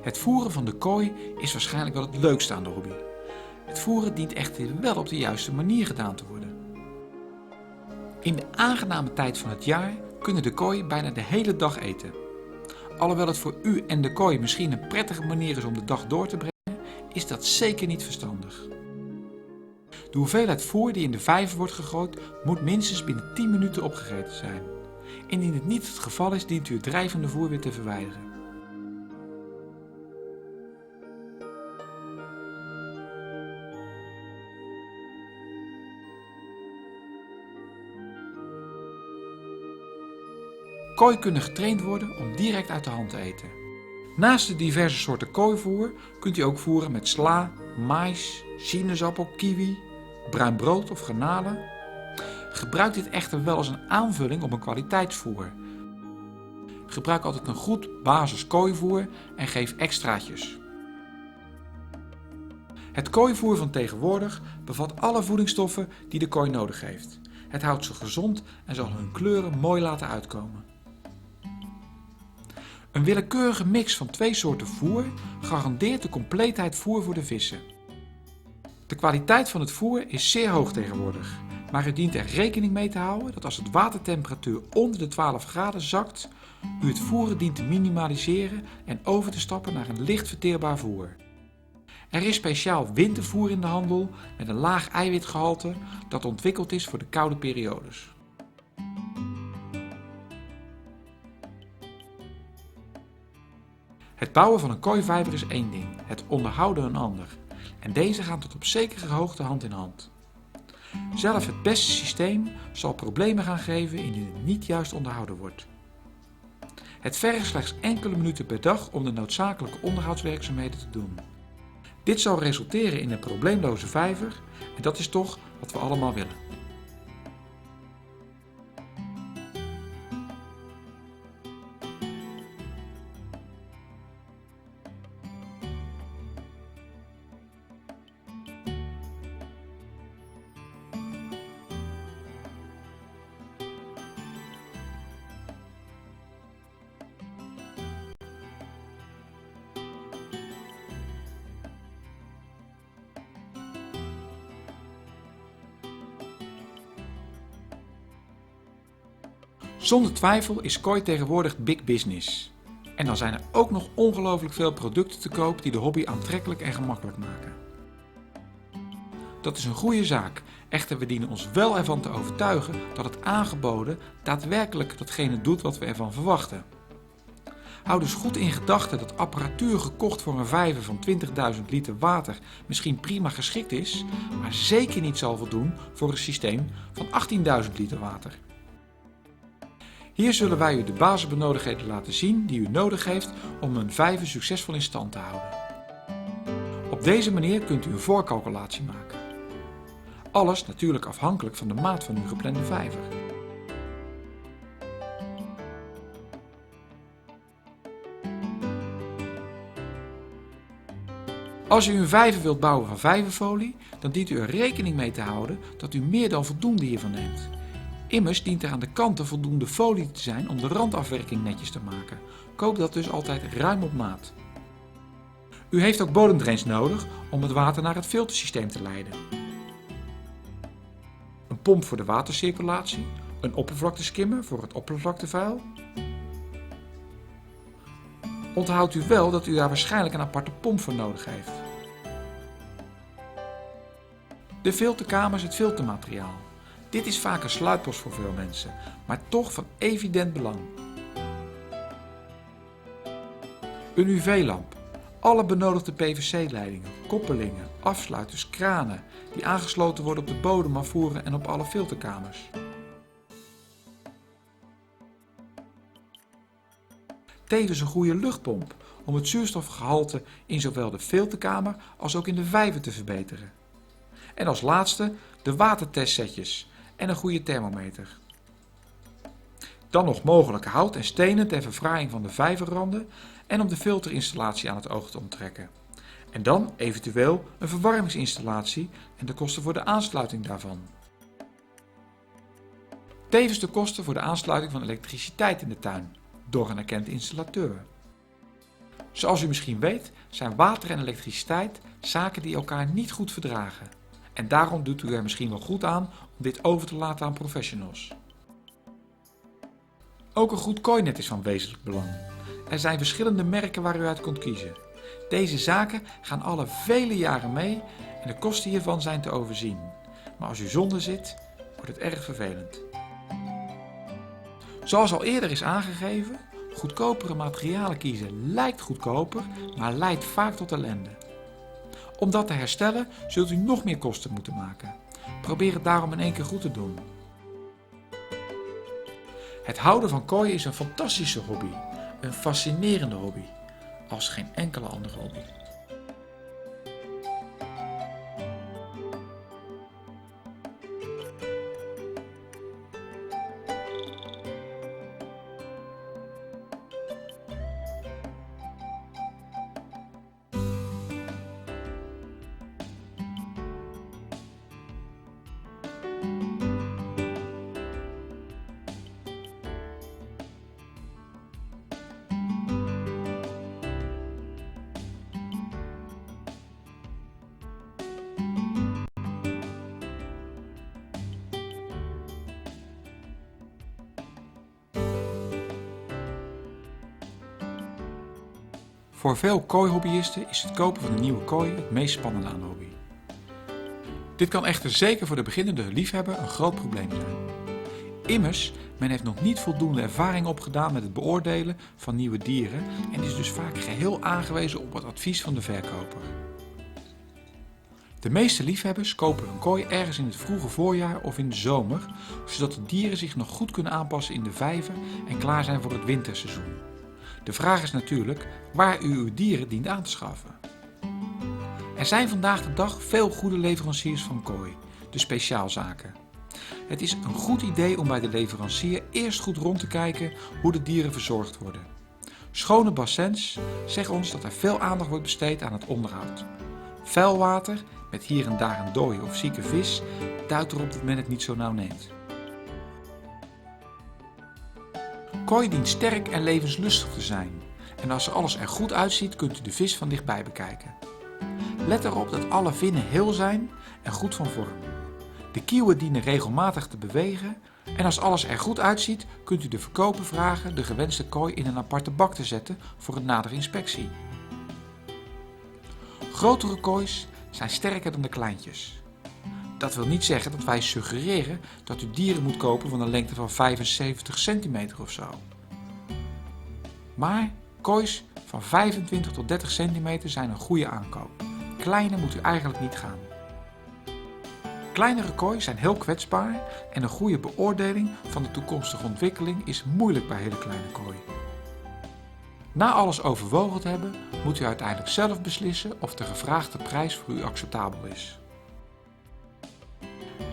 Het voeren van de kooi is waarschijnlijk wel het leukste aan de hobby. Het voeren dient echter wel op de juiste manier gedaan te worden. In de aangename tijd van het jaar kunnen de kooi bijna de hele dag eten. Alhoewel het voor u en de kooi misschien een prettige manier is om de dag door te brengen, is dat zeker niet verstandig. De hoeveelheid voer die in de vijver wordt gegooid moet minstens binnen 10 minuten opgegeten zijn. Indien het niet het geval is, dient u het drijvende voer weer te verwijderen. Kooi kunnen getraind worden om direct uit de hand te eten. Naast de diverse soorten kooivoer kunt u ook voeren met sla, mais, sinaasappel, kiwi, bruin brood of garnalen. Gebruik dit echter wel als een aanvulling op een kwaliteitsvoer. Gebruik altijd een goed basis kooivoer en geef extraatjes. Het kooivoer van tegenwoordig bevat alle voedingsstoffen die de kooi nodig heeft. Het houdt ze gezond en zal hun kleuren mooi laten uitkomen. Een willekeurige mix van 2 soorten voer garandeert de compleetheid voer voor de vissen. De kwaliteit van het voer is zeer hoog tegenwoordig, maar u dient er rekening mee te houden dat als het watertemperatuur onder de 12 graden zakt, u het voeren dient te minimaliseren en over te stappen naar een licht verteerbaar voer. Er is speciaal wintervoer in de handel met een laag eiwitgehalte dat ontwikkeld is voor de koude periodes. Het bouwen van een kooivijver is één ding, het onderhouden een ander. En deze gaan tot op zekere hoogte hand in hand. Zelfs het beste systeem zal problemen gaan geven indien het niet juist onderhouden wordt. Het vergt slechts enkele minuten per dag om de noodzakelijke onderhoudswerkzaamheden te doen. Dit zal resulteren in een probleemloze vijver en dat is toch wat we allemaal willen. Zonder twijfel is kooi tegenwoordig big business. En dan zijn er ook nog ongelooflijk veel producten te koop die de hobby aantrekkelijk en gemakkelijk maken. Dat is een goede zaak, echter we dienen ons wel ervan te overtuigen dat het aangeboden daadwerkelijk datgene doet wat we ervan verwachten. Hou dus goed in gedachten dat apparatuur gekocht voor een vijver van 20.000 liter water misschien prima geschikt is, maar zeker niet zal voldoen voor een systeem van 18.000 liter water. Hier zullen wij u de basisbenodigdheden laten zien die u nodig heeft om een vijver succesvol in stand te houden. Op deze manier kunt u een voorcalculatie maken. Alles natuurlijk afhankelijk van de maat van uw geplande vijver. Als u een vijver wilt bouwen van vijverfolie, dan dient u er rekening mee te houden dat u meer dan voldoende hiervan neemt. Immers dient er aan de kanten voldoende folie te zijn om de randafwerking netjes te maken. Koop dat dus altijd ruim op maat. U heeft ook bodemdrains nodig om het water naar het filtersysteem te leiden. Een pomp voor de watercirculatie, een oppervlakteskimmer voor het oppervlaktevuil. Onthoudt u wel dat u daar waarschijnlijk een aparte pomp voor nodig heeft. De filterkamer is het filtermateriaal. Dit is vaak een sluitpost voor veel mensen, maar toch van evident belang. Een UV-lamp, alle benodigde PVC-leidingen, koppelingen, afsluiters, kranen die aangesloten worden op de bodemafvoeren en op alle filterkamers. Tevens een goede luchtpomp om het zuurstofgehalte in zowel de filterkamer als ook in de vijver te verbeteren. En als laatste de watertestsetjes en een goede thermometer. Dan nog mogelijke hout en stenen ter verfraaiing van de vijverranden en om de filterinstallatie aan het oog te onttrekken. En dan eventueel een verwarmingsinstallatie en de kosten voor de aansluiting daarvan. Tevens de kosten voor de aansluiting van elektriciteit in de tuin door een erkend installateur. Zoals u misschien weet zijn water en elektriciteit zaken die elkaar niet goed verdragen. En daarom doet u er misschien wel goed aan om dit over te laten aan professionals. Ook een goed kooinet is van wezenlijk belang. Er zijn verschillende merken waar u uit kunt kiezen. Deze zaken gaan alle vele jaren mee en de kosten hiervan zijn te overzien. Maar als u zonder zit, wordt het erg vervelend. Zoals al eerder is aangegeven, goedkopere materialen kiezen lijkt goedkoper, maar leidt vaak tot ellende. Om dat te herstellen zult u nog meer kosten moeten maken. Probeer het daarom in één keer goed te doen. Het houden van kooien is een fantastische hobby. Een fascinerende hobby. Als geen enkele andere hobby. Voor veel kooihobbyisten is het kopen van een nieuwe kooi het meest spannende aan de hobby. Dit kan echter zeker voor de beginnende liefhebber een groot probleem zijn. Immers, Men heeft nog niet voldoende ervaring opgedaan met het beoordelen van nieuwe dieren en is dus vaak geheel aangewezen op het advies van de verkoper. De meeste liefhebbers kopen een kooi ergens in het vroege voorjaar of in de zomer, zodat de dieren zich nog goed kunnen aanpassen in de vijver en klaar zijn voor het winterseizoen. De vraag is natuurlijk waar u uw dieren dient aan te schaffen. Er zijn vandaag de dag veel goede leveranciers van kooi, de speciaalzaken. Het is een goed idee om bij de leverancier eerst goed rond te kijken hoe de dieren verzorgd worden. Schone bassins zeggen ons dat er veel aandacht wordt besteed aan het onderhoud. Vuil water, met hier en daar een dode of zieke vis, duidt erop dat men het niet zo nauw neemt. Kooi dient sterk en levenslustig te zijn. En als alles er goed uitziet, kunt u de vis van dichtbij bekijken. Let erop dat alle vinnen heel zijn en goed van vorm. De kieuwen dienen regelmatig te bewegen en als alles er goed uitziet, kunt u de verkoper vragen de gewenste kooi in een aparte bak te zetten voor een nadere inspectie. Grotere koois zijn sterker dan de kleintjes. Dat wil niet zeggen dat wij suggereren dat u dieren moet kopen van een lengte van 75 centimeter of zo. Maar koois van 25 tot 30 centimeter zijn een goede aankoop. Kleiner moet u eigenlijk niet gaan. Kleinere koois zijn heel kwetsbaar en een goede beoordeling van de toekomstige ontwikkeling is moeilijk bij hele kleine kooi. Na alles overwogen te hebben, moet u uiteindelijk zelf beslissen of de gevraagde prijs voor u acceptabel is.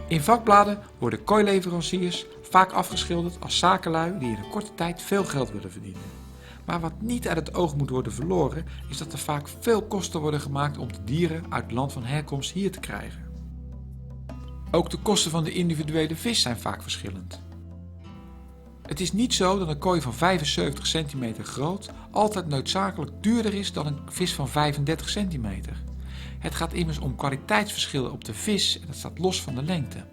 In vakbladen worden kooileveranciers vaak afgeschilderd als zakenlui die in een korte tijd veel geld willen verdienen. Maar wat niet uit het oog moet worden verloren, is dat er vaak veel kosten worden gemaakt om de dieren uit het land van herkomst hier te krijgen. Ook de kosten van de individuele vis zijn vaak verschillend. Het is niet zo dat een kooi van 75 centimeter groot altijd noodzakelijk duurder is dan een vis van 35 centimeter. Het gaat immers om kwaliteitsverschillen op de vis en dat staat los van de lengte.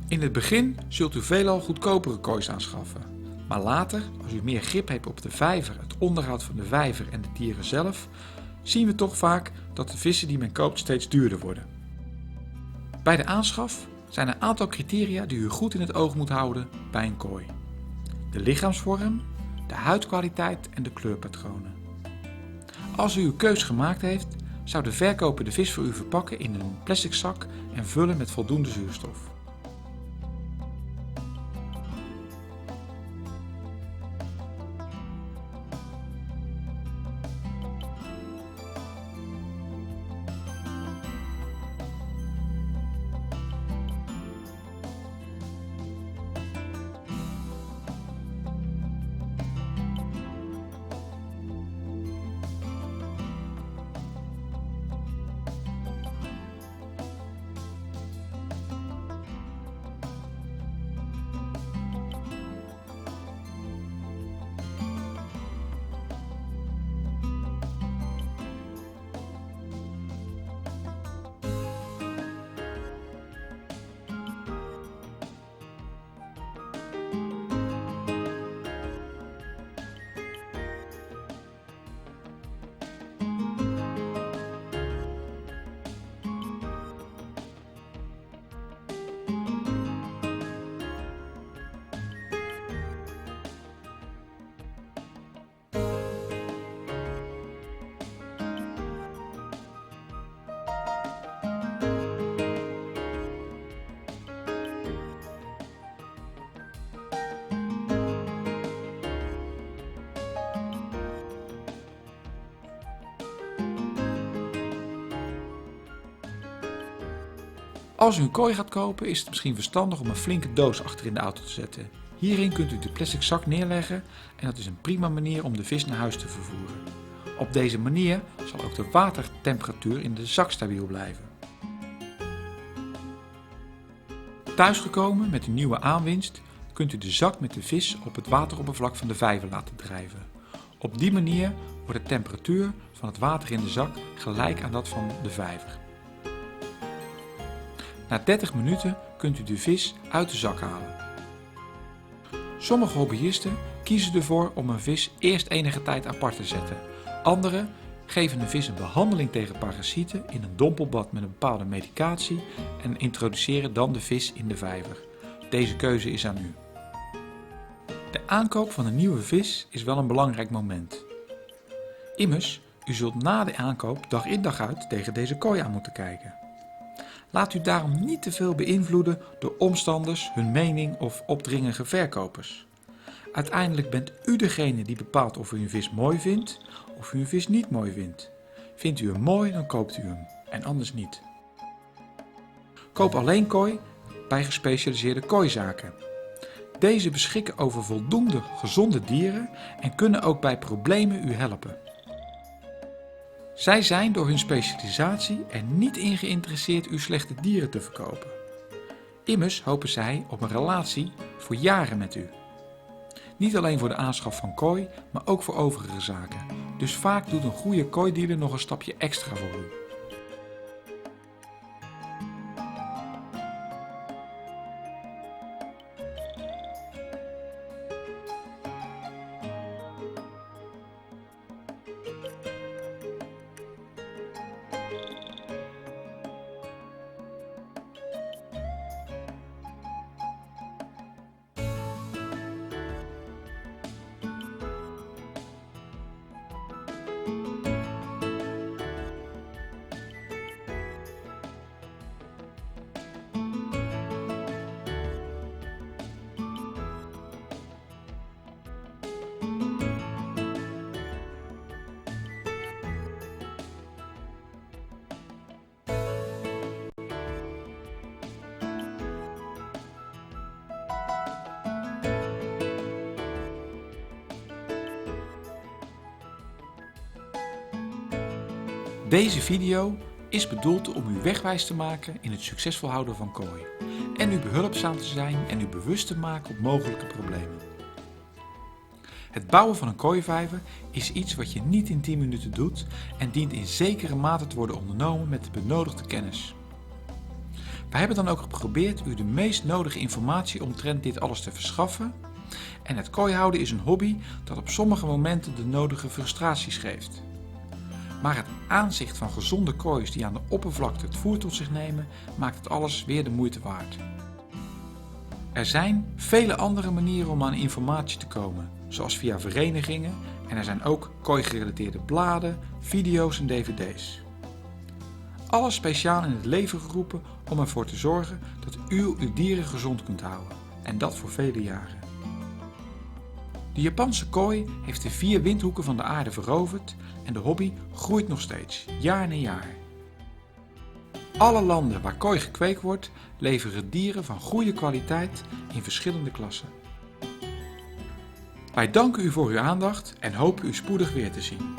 In het begin zult u veelal goedkopere koois aanschaffen. Maar later, als u meer grip heeft op de vijver, het onderhoud van de vijver en de dieren zelf, zien we toch vaak dat de vissen die men koopt steeds duurder worden. Bij de aanschaf zijn een aantal criteria die u goed in het oog moet houden bij een kooi. De lichaamsvorm, de huidkwaliteit en de kleurpatronen. Als u uw keus gemaakt heeft, zou de verkoper de vis voor u verpakken in een plastic zak en vullen met voldoende zuurstof. Als u een kooi gaat kopen is het misschien verstandig om een flinke doos achter in de auto te zetten. Hierin kunt u de plastic zak neerleggen en dat is een prima manier om de vis naar huis te vervoeren. Op deze manier zal ook de watertemperatuur in de zak stabiel blijven. Thuisgekomen met uw nieuwe aanwinst kunt u de zak met de vis op het wateroppervlak van de vijver laten drijven. Op die manier wordt de temperatuur van het water in de zak gelijk aan dat van de vijver. Na 30 minuten kunt u de vis uit de zak halen. Sommige hobbyisten kiezen ervoor om een vis eerst enige tijd apart te zetten. Anderen geven een vis een behandeling tegen parasieten in een dompelbad met een bepaalde medicatie en introduceren dan de vis in de vijver. Deze keuze is aan u. De aankoop van een nieuwe vis is wel een belangrijk moment. Immers, u zult na de aankoop dag in dag uit tegen deze kooi aan moeten kijken. Laat u daarom niet te veel beïnvloeden door omstanders, hun mening of opdringende verkopers. Uiteindelijk bent u degene die bepaalt of u een vis mooi vindt of u een vis niet mooi vindt. Vindt u hem mooi, dan koopt u hem en anders niet. Koop alleen kooi bij gespecialiseerde kooizaken. Deze beschikken over voldoende gezonde dieren en kunnen ook bij problemen u helpen. Zij zijn door hun specialisatie er niet in geïnteresseerd u slechte dieren te verkopen. Immers hopen zij op een relatie voor jaren met u. Niet alleen voor de aanschaf van kooi, maar ook voor overige zaken. Dus vaak doet een goede kooidealer nog een stapje extra voor u. Deze video is bedoeld om u wegwijs te maken in het succesvol houden van kooi en u behulpzaam te zijn en u bewust te maken op mogelijke problemen. Het bouwen van een kooivijver is iets wat je niet in 10 minuten doet en dient in zekere mate te worden ondernomen met de benodigde kennis. Wij hebben dan ook geprobeerd u de meest nodige informatie omtrent dit alles te verschaffen en het kooihouden is een hobby dat op sommige momenten de nodige frustraties geeft. Maar het aanzicht van gezonde koois die aan de oppervlakte het voer tot zich nemen, maakt het alles weer de moeite waard. Er zijn vele andere manieren om aan informatie te komen, zoals via verenigingen en er zijn ook kooi-gerelateerde bladen, video's en dvd's. Alles speciaal in het leven geroepen om ervoor te zorgen dat u uw dieren gezond kunt houden, en dat voor vele jaren. De Japanse kooi heeft de 4 windhoeken van de aarde veroverd en de hobby groeit nog steeds, jaar na jaar. Alle landen waar kooi gekweekt wordt, leveren dieren van goede kwaliteit in verschillende klassen. Wij danken u voor uw aandacht en hopen u spoedig weer te zien.